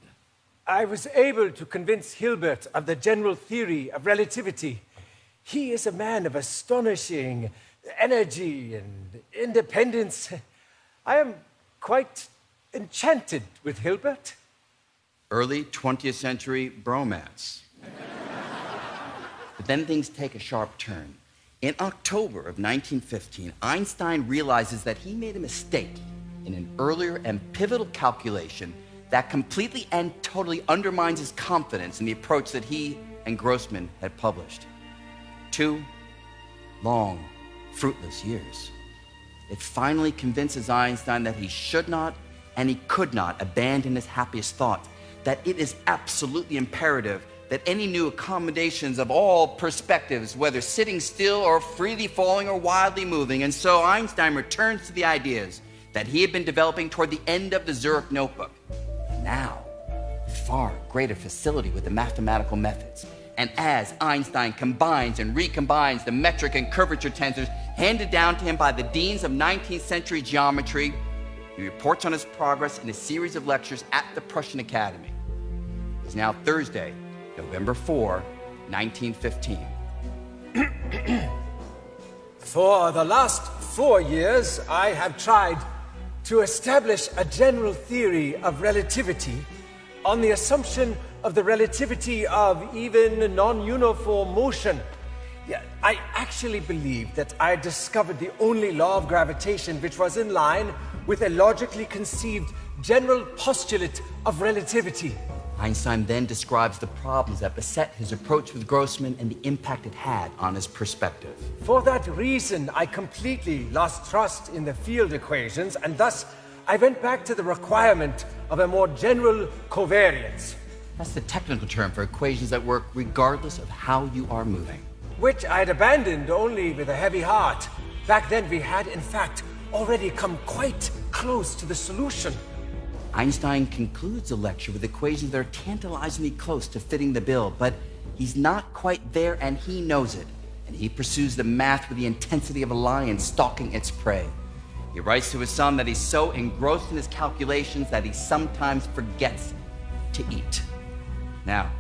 I was able to convince Hilbert of the general theory of relativity. He is a man of astonishing energy and independence. I am quite enchanted with Hilbert. Early 20th century bromance. But then things take a sharp turn. In October of 1915, Einstein realizes that he made a mistake in an earlier and pivotal calculation that completely and totally undermines his confidence in the approach that he and Grossman had published. 2 long, fruitless years. It finally convinces Einstein that he should not and he could not abandon his happiest thought, that it is absolutely imperative that any new accommodations of all perspectives, whether sitting still or freely falling or wildly moving, and so Einstein returns to the ideas that he had been developing toward the end of the Zurich notebook. Now, far greater facility with the mathematical methods. And as Einstein combines and recombines the metric and curvature tensors handed down to him by the deans of 19th century geometry, he reports on his progress in a series of lectures at the Prussian Academy. It's now Thursday, November 4, 1915. For the last 4 years, I have tried to establish a general theory of relativity on the assumption of the relativity of even non-uniform motion. Yeah, I actually believe that I discovered the only law of gravitation which was in line with a logically conceived general postulate of relativity. Einstein then describes the problems that beset his approach with Grossman and the impact it had on his perspective. For that reason, I completely lost trust in the field equations, and thus I went back to the requirement of a more general covariance. That's the technical term for equations that work regardless of how you are moving. Which I had abandoned only with a heavy heart. Back then we had, in fact, already come quite close to the solution. Einstein concludes the lecture with equations that are tantalizingly close to fitting the bill, but he's not quite there and he knows it. And he pursues the math with the intensity of a lion stalking its prey. He writes to his son that he's so engrossed in his calculations that he sometimes forgets to eat. Now,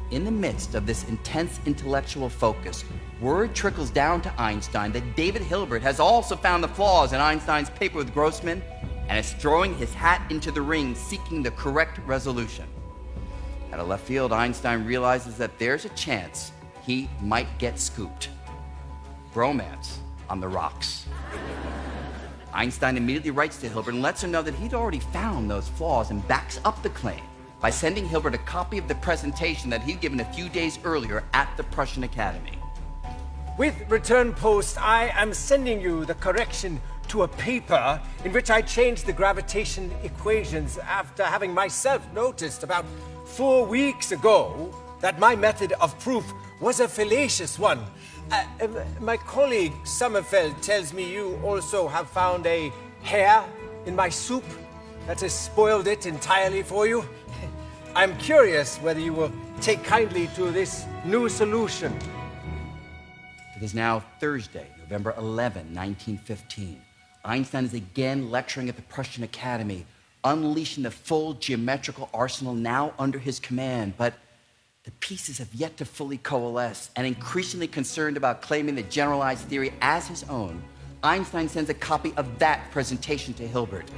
in the midst of this intense intellectual focus, word trickles down to Einstein that David Hilbert has also found the flaws in Einstein's paper with Grossman and is throwing his hat into the ring seeking the correct resolution. Out of left field, Einstein realizes that there's a chance he might get scooped. Bromance on the rocks. Einstein immediately writes to Hilbert and lets him know that he'd already found those flaws and backs up the claim by sending Hilbert a copy of the presentation that he'd given a few days earlier at the Prussian Academy. With return post, I am sending you the correction to a paper in which I changed the gravitation equations after having myself noticed about 4 weeks ago that my method of proof was a fallacious one. My colleague Sommerfeld tells me you also have found a hair in my soup that has spoiled it entirely for you. I'm curious whether you will take kindly to this new solution. It is now Thursday, November 11, 1915. Einstein is again lecturing at the Prussian Academy, unleashing the full geometrical arsenal now under his command, but the pieces have yet to fully coalesce, and increasingly concerned about claiming the generalized theory as his own, Einstein sends a copy of that presentation to Hilbert.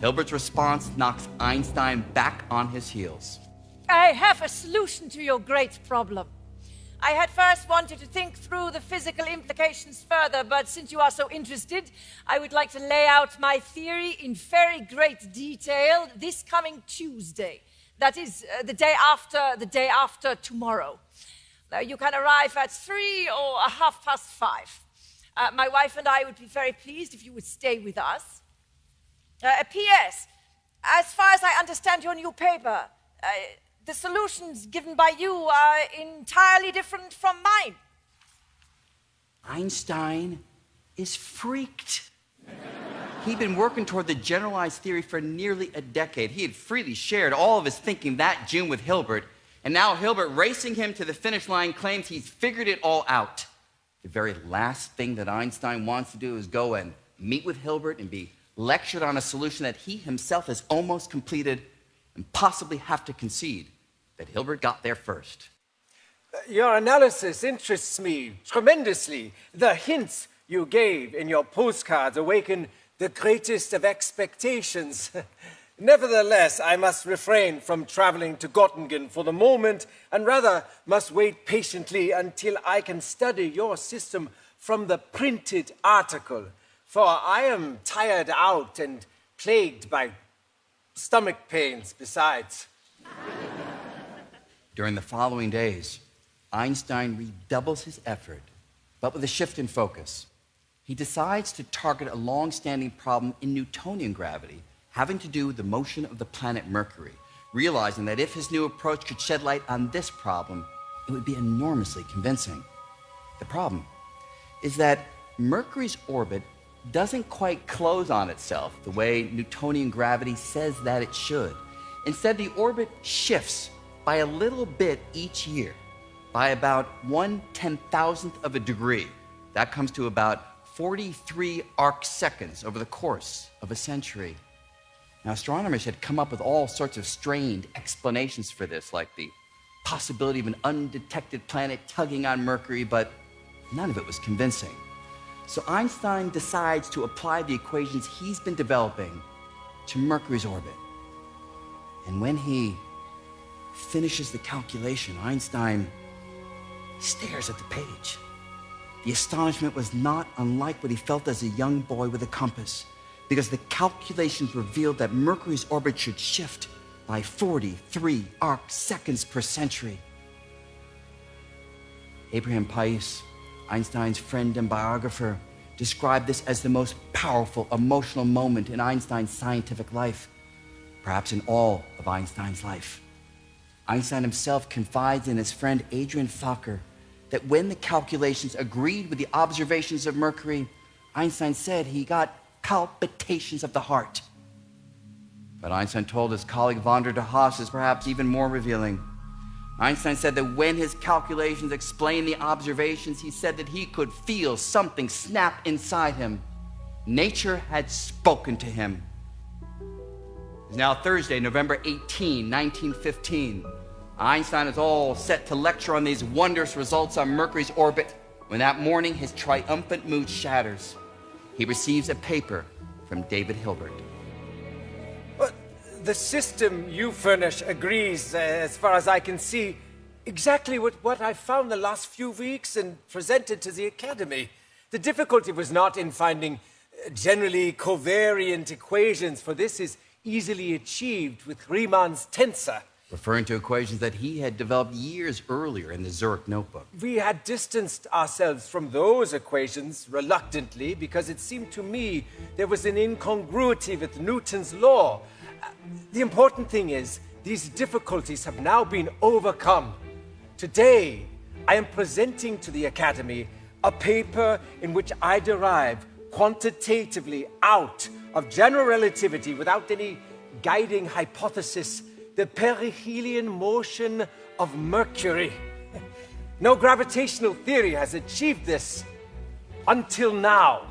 Hilbert's response knocks Einstein back on his heels. I have a solution to your great problem. I had first wanted to think through the physical implications further, but since you are so interested, I would like to lay out my theory in very great detail this coming Tuesday. That is, the day after tomorrow. You can arrive at 3 or 5:30. My wife and I would be very pleased if you would stay with us. P.S. As far as I understand your new paper, the solutions given by you are entirely different from mine. Einstein is freaked. He'd been working toward the generalized theory for nearly a decade. He had freely shared all of his thinking that June with Hilbert, and now Hilbert, racing him to the finish line, claims he's figured it all out. The very last thing that Einstein wants to do is go and meet with Hilbert and be lectured on a solution that he himself has almost completed and possibly have to concede that Hilbert got there first. Your analysis interests me tremendously. The hints you gave in your postcards awaken the greatest of expectations. Nevertheless, I must refrain from traveling to Göttingen for the moment, and rather must wait patiently until I can study your system from the printed article. For I am tired out and plagued by stomach pains besides. During the following days, Einstein redoubles his effort, but with a shift in focus. He decides to target a long-standing problem in Newtonian gravity, having to do with the motion of the planet Mercury, realizing that if his new approach could shed light on this problem, it would be enormously convincing. The problem is that Mercury's orbit doesn't quite close on itself the way Newtonian gravity says that it should. Instead, the orbit shifts by a little bit each year, by about 1/10,000th of a degree. That comes to about 43 arc seconds over the course of a century. Now, astronomers had come up with all sorts of strained explanations for this, like the possibility of an undetected planet tugging on Mercury, but none of it was convincing. So Einstein decides to apply the equations he's been developing to Mercury's orbit. And when he finishes the calculation, Einstein stares at the page. The astonishment was not unlike what he felt as a young boy with a compass, because the calculations revealed that Mercury's orbit should shift by 43 arc seconds per century. Abraham Pais, Einstein's friend and biographer, described this as the most powerful emotional moment in Einstein's scientific life, perhaps in all of Einstein's life. Einstein himself confides in his friend Adrian Fokker that when the calculations agreed with the observations of Mercury, Einstein said he got palpitations of the heart. But Einstein told his colleague Van der Haas is perhaps even more revealing. Einstein said that when his calculations explained the observations, he said that he could feel something snap inside him. Nature had spoken to him. It's now Thursday, November 18, 1915. Einstein is all set to lecture on these wondrous results on Mercury's orbit when that morning his triumphant mood shatters. He receives a paper from David Hilbert. But the system you furnish agrees, as far as I can see, exactly with what I found the last few weeks and presented to the Academy. The difficulty was not in finding generally covariant equations, for this is easily achieved with Riemann's tensor. Referring to equations that he had developed years earlier in the Zurich notebook. We had distanced ourselves from those equations reluctantly because it seemed to me there was an incongruity with Newton's law. The important thing is these difficulties have now been overcome. Today, I am presenting to the Academy a paper in which I derive quantitatively out of general relativity without any guiding hypothesis the perihelion motion of Mercury. No gravitational theory has achieved this until now.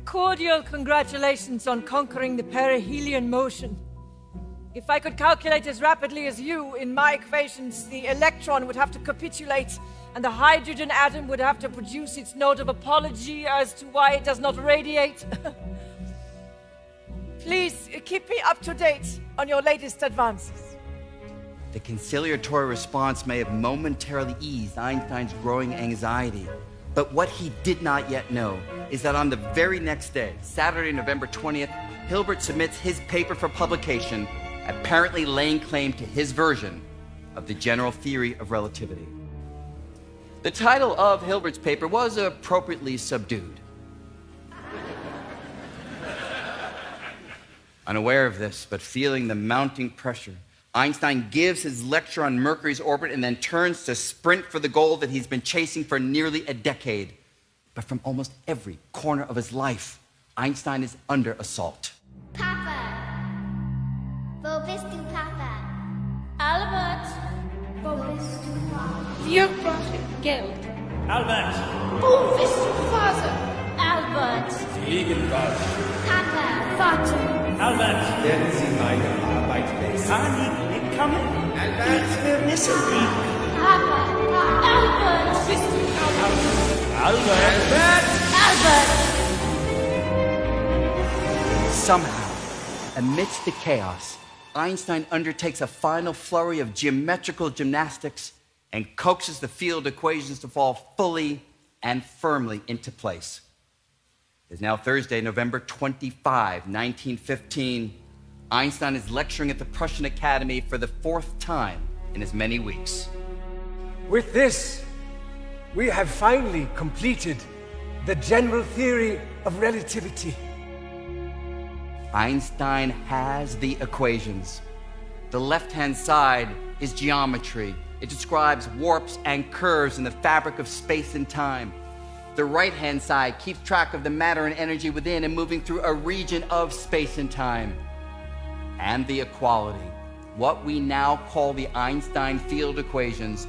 Cordial congratulations on conquering the perihelion motion. If I could calculate as rapidly as you in my equations, the electron would have to capitulate and the hydrogen atom would have to produce its note of apology as to why it does not radiate. Please keep me up to date on your latest advances. The conciliatory response may have momentarily eased Einstein's growing anxiety, but what he did not yet know is that on the very next day, Saturday, November 20th, Hilbert submits his paper for publication, apparently laying claim to his version of the general theory of relativity. The title of Hilbert's paper was appropriately subdued. Unaware of this, but feeling the mounting pressure, Einstein gives his lecture on Mercury's orbit and then turns to sprint for the goal that he's been chasing for nearly a decade. But from almost every corner of his life, Einstein is under assault. Papa. Wo bist du, Papa? Albert. Wo bist du, Vater? Wir brauchen Geld. Albert! Wo bist du, Vater? Albert. Sie liegen falsch. Papa. Vater. Albert! Werden Sie meine Arbeit lesen? Panik, willkommen! Albert! Ich vermisse dich! Papa. Albert. Wo bist du, Albert? Albert! Albert. Somehow, amidst the chaos, Einstein undertakes a final flurry of geometrical gymnastics and coaxes the field equations to fall fully and firmly into place. It is now Thursday, November 25, 1915. Einstein is lecturing at the Prussian Academy for the fourth time in as many weeks. With this, we have finally completed the general theory of relativity. Einstein has the equations. The left-hand side is geometry. It describes warps and curves in the fabric of space and time. The right-hand side keeps track of the matter and energy within and moving through a region of space and time. And the equality, what we now call the Einstein field equations,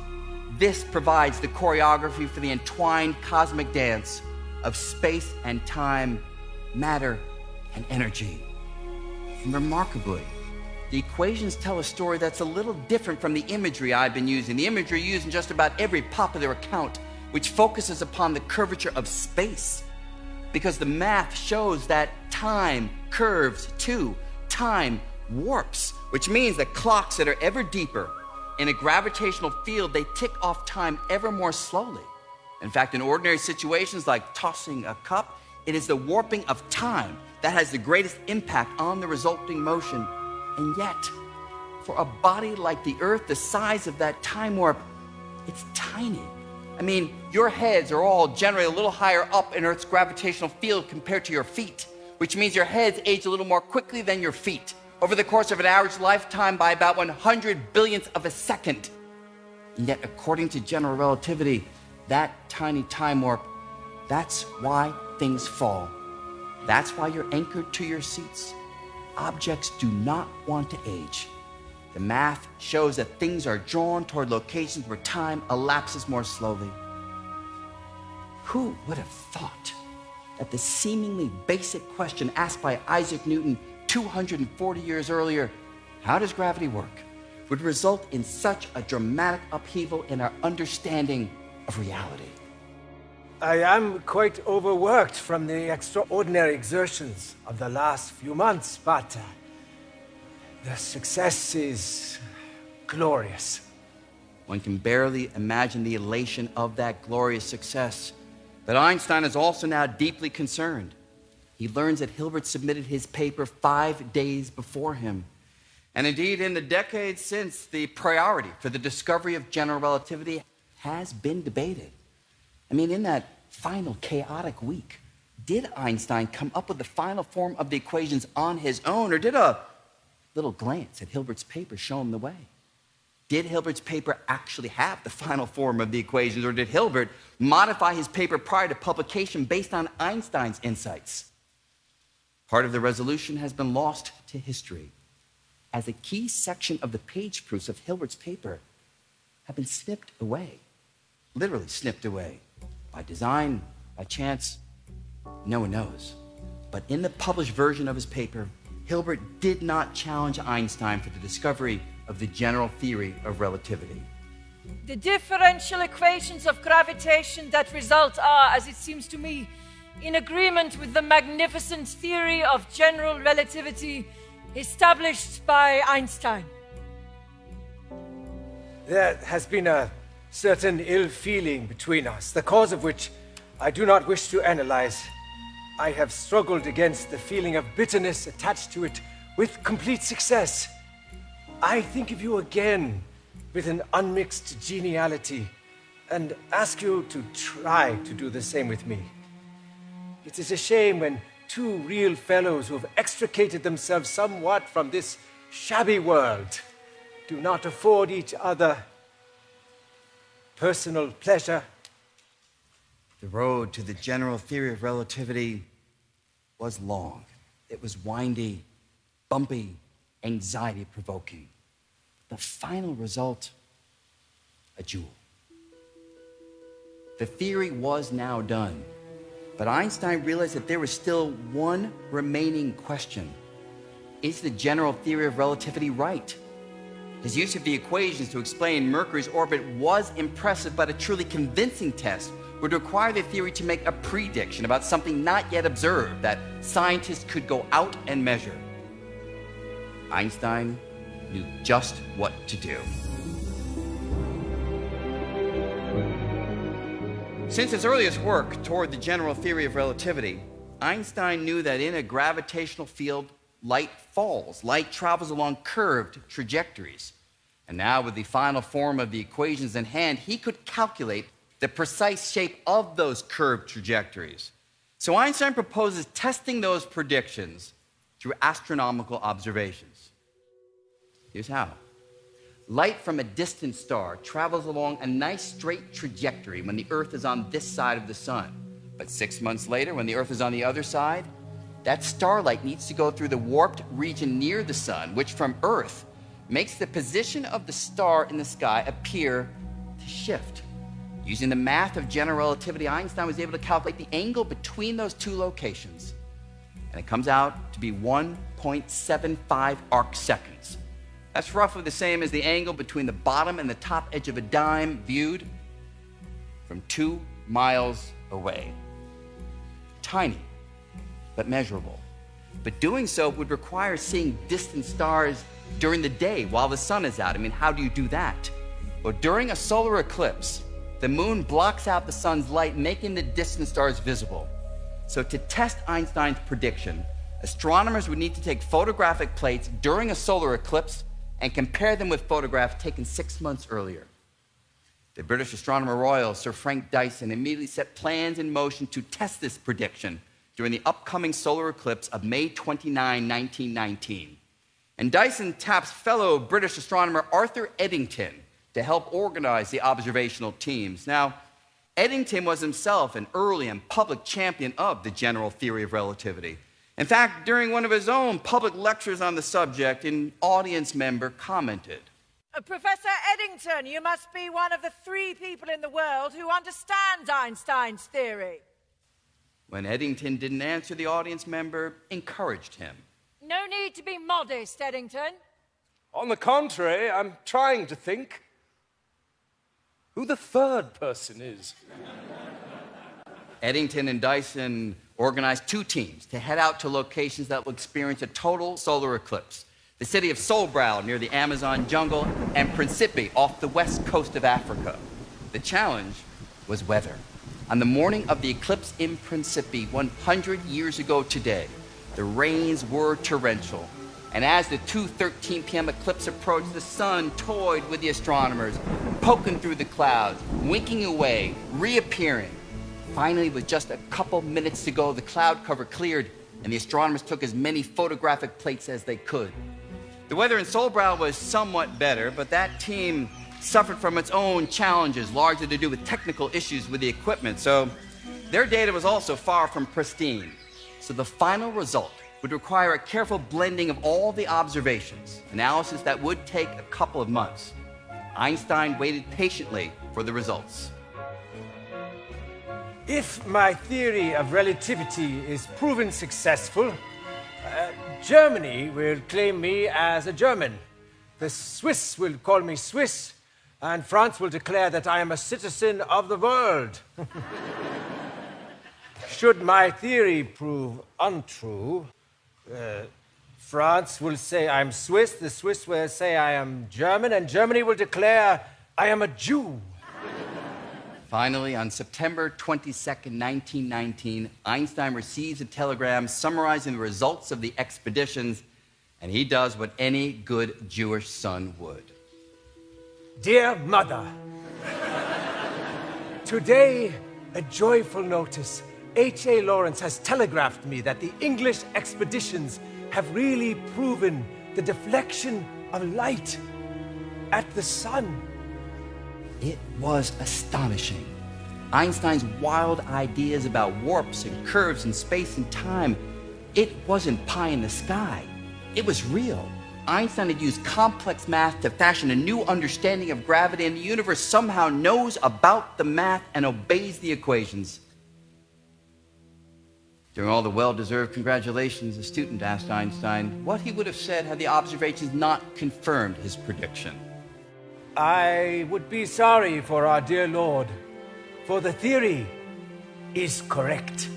this provides the choreography for the entwined cosmic dance of space and time, matter and energy. And remarkably, the equations tell a story that's a little different from the imagery I've been using, the imagery used in just about every popular account, which focuses upon the curvature of space. Because the math shows that time curves too, time warps, which means that clocks that are ever deeper in a gravitational field, they tick off time ever more slowly. In fact, in ordinary situations like tossing a cup, it is the warping of time that has the greatest impact on the resulting motion. And yet, for a body like the Earth, the size of that time warp, it's tiny. I mean, your heads are all generally a little higher up in Earth's gravitational field compared to your feet, which means your heads age a little more quickly than your feet, over the course of an average lifetime by about 100 billionths of a second. And yet, according to general relativity, that tiny time warp, that's why things fall. That's why you're anchored to your seats. Objects do not want to age. The math shows that things are drawn toward locations where time elapses more slowly. Who would have thought that the seemingly basic question asked by Isaac Newton 240 years earlier, how does gravity work, would result in such a dramatic upheaval in our understanding of reality? I am quite overworked from the extraordinary exertions of the last few months, but the success is glorious. One can barely imagine the elation of that glorious success. But Einstein is also now deeply concerned. He learns that Hilbert submitted his paper 5 days before him. And indeed, in the decades since, the priority for the discovery of general relativity has been debated. I mean, in that final chaotic week, did Einstein come up with the final form of the equations on his own, or did a little glance at Hilbert's paper show him the way? Did Hilbert's paper actually have the final form of the equations, or did Hilbert modify his paper prior to publication based on Einstein's insights? Part of the resolution has been lost to history, as a key section of the page proofs of Hilbert's paper have been snipped away, literally snipped away, by design, by chance, no one knows. But in the published version of his paper, Hilbert did not challenge Einstein for the discovery of the general theory of relativity. The differential equations of gravitation that result are, as it seems to me, in agreement with the magnificent theory of general relativity established by Einstein. There has been a certain ill feeling between us, the cause of which I do not wish to analyze. I have struggled against the feeling of bitterness attached to it with complete success. I think of you again with an unmixed geniality and ask you to try to do the same with me. It is a shame when two real fellows who have extricated themselves somewhat from this shabby world do not afford each other personal pleasure. The road to the general theory of relativity was long. It was windy, bumpy, anxiety-provoking. The final result, a jewel. The theory was now done, but Einstein realized that there was still one remaining question. Is the general theory of relativity right? His use of the equations to explain Mercury's orbit was impressive, but a truly convincing test would require the theory to make a prediction about something not yet observed that scientists could go out and measure. Einstein knew just what to do. Since his earliest work toward the general theory of relativity, Einstein knew that in a gravitational field, light falls. Light travels along curved trajectories. And now, with the final form of the equations in hand, he could calculate the precise shape of those curved trajectories. So Einstein proposes testing those predictions through astronomical observations. Here's how. Light from a distant star travels along a nice straight trajectory when the Earth is on this side of the sun. But 6 months later, when the Earth is on the other side, that starlight needs to go through the warped region near the sun, which from Earth makes the position of the star in the sky appear to shift. Using the math of general relativity, Einstein was able to calculate the angle between those two locations. And it comes out to be 1.75 arc seconds. That's roughly the same as the angle between the bottom and the top edge of a dime viewed from 2 miles away. Tiny, but measurable. But doing so would require seeing distant stars during the day while the sun is out. I mean, how do you do that? Well, during a solar eclipse, the moon blocks out the sun's light, making the distant stars visible. So to test Einstein's prediction, astronomers would need to take photographic plates during a solar eclipse and compare them with photographs taken 6 months earlier. The British Astronomer Royal, Sir Frank Dyson, immediately set plans in motion to test this prediction during the upcoming solar eclipse of May 29, 1919. And Dyson taps fellow British astronomer Arthur Eddington to help organize the observational teams. Now, Eddington was himself an early and public champion of the general theory of relativity. In fact, during one of his own public lectures on the subject, an audience member commented, Professor Eddington, you must be one of the 3 people in the world who understands Einstein's theory. When Eddington didn't answer, the audience member encouraged him. No need to be modest, Eddington. On the contrary, I'm trying to think who the third person is. Eddington and Dyson organized 2 teams to head out to locations that will experience a total solar eclipse. The city of Sobral near the Amazon jungle and Principe off the west coast of Africa. The challenge was weather. On the morning of the eclipse in Principe 100 years ago today, the rains were torrential. And as the 2:13 p.m. eclipse approached, the sun toyed with the astronomers, poking through the clouds, winking away, reappearing. Finally, with just a couple minutes to go, the cloud cover cleared, and the astronomers took as many photographic plates as they could. The weather in Sobral was somewhat better, but that team suffered from its own challenges, largely to do with technical issues with the equipment, so their data was also far from pristine. So the final result would require a careful blending of all the observations, analysis that would take a couple of months. Einstein waited patiently for the results. If my theory of relativity is proven successful, Germany will claim me as a German. The Swiss will call me Swiss, and France will declare that I am a citizen of the world. Should my theory prove untrue, France will say I'm Swiss, the Swiss will say I am German, and Germany will declare I am a Jew. Finally, on September 22nd, 1919, Einstein receives a telegram summarizing the results of the expeditions, and he does what any good Jewish son would. Dear Mother, today a joyful notice. H.A. Lawrence has telegraphed me that the English expeditions have really proven the deflection of light. at the sun. It was astonishing. Einstein's wild ideas about warps and curves in space and time, it wasn't pie in the sky. It was real. Einstein had used complex math to fashion a new understanding of gravity, and the universe somehow knows about the math and obeys the equations. During all the well-deserved congratulations, the student asked Einstein what he would have said had the observations not confirmed his prediction. I would be sorry for our dear Lord, for the theory is correct.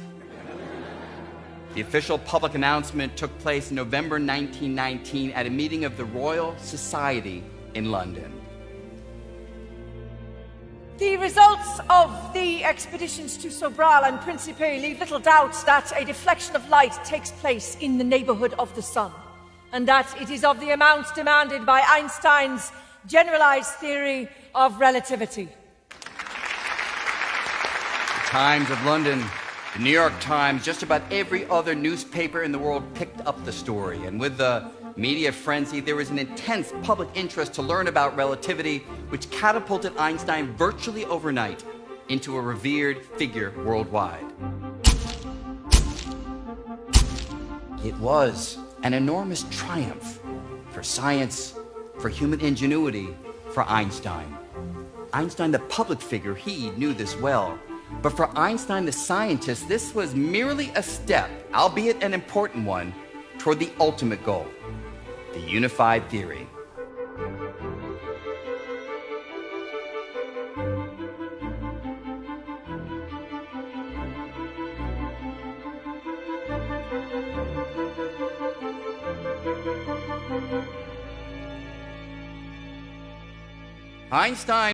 The official public announcement took place in November 1919 at a meeting of the Royal Society in London. The results of the expeditions to Sobral and Principe leave little doubt that a deflection of light takes place in the neighborhood of the sun, and that it is of the amount demanded by Einstein's generalized theory of relativity. The Times of London, the New York Times, just about every other newspaper in the world picked up the story, and with the media frenzy, there was an intense public interest to learn about relativity, which catapulted Einstein virtually overnight into a revered figure worldwide. It was an enormous triumph for science, for human ingenuity, for Einstein. Einstein, the public figure, he knew this well. But for Einstein, the scientist, this was merely a step, albeit an important one, toward the ultimate goal, the unified theory. Einstein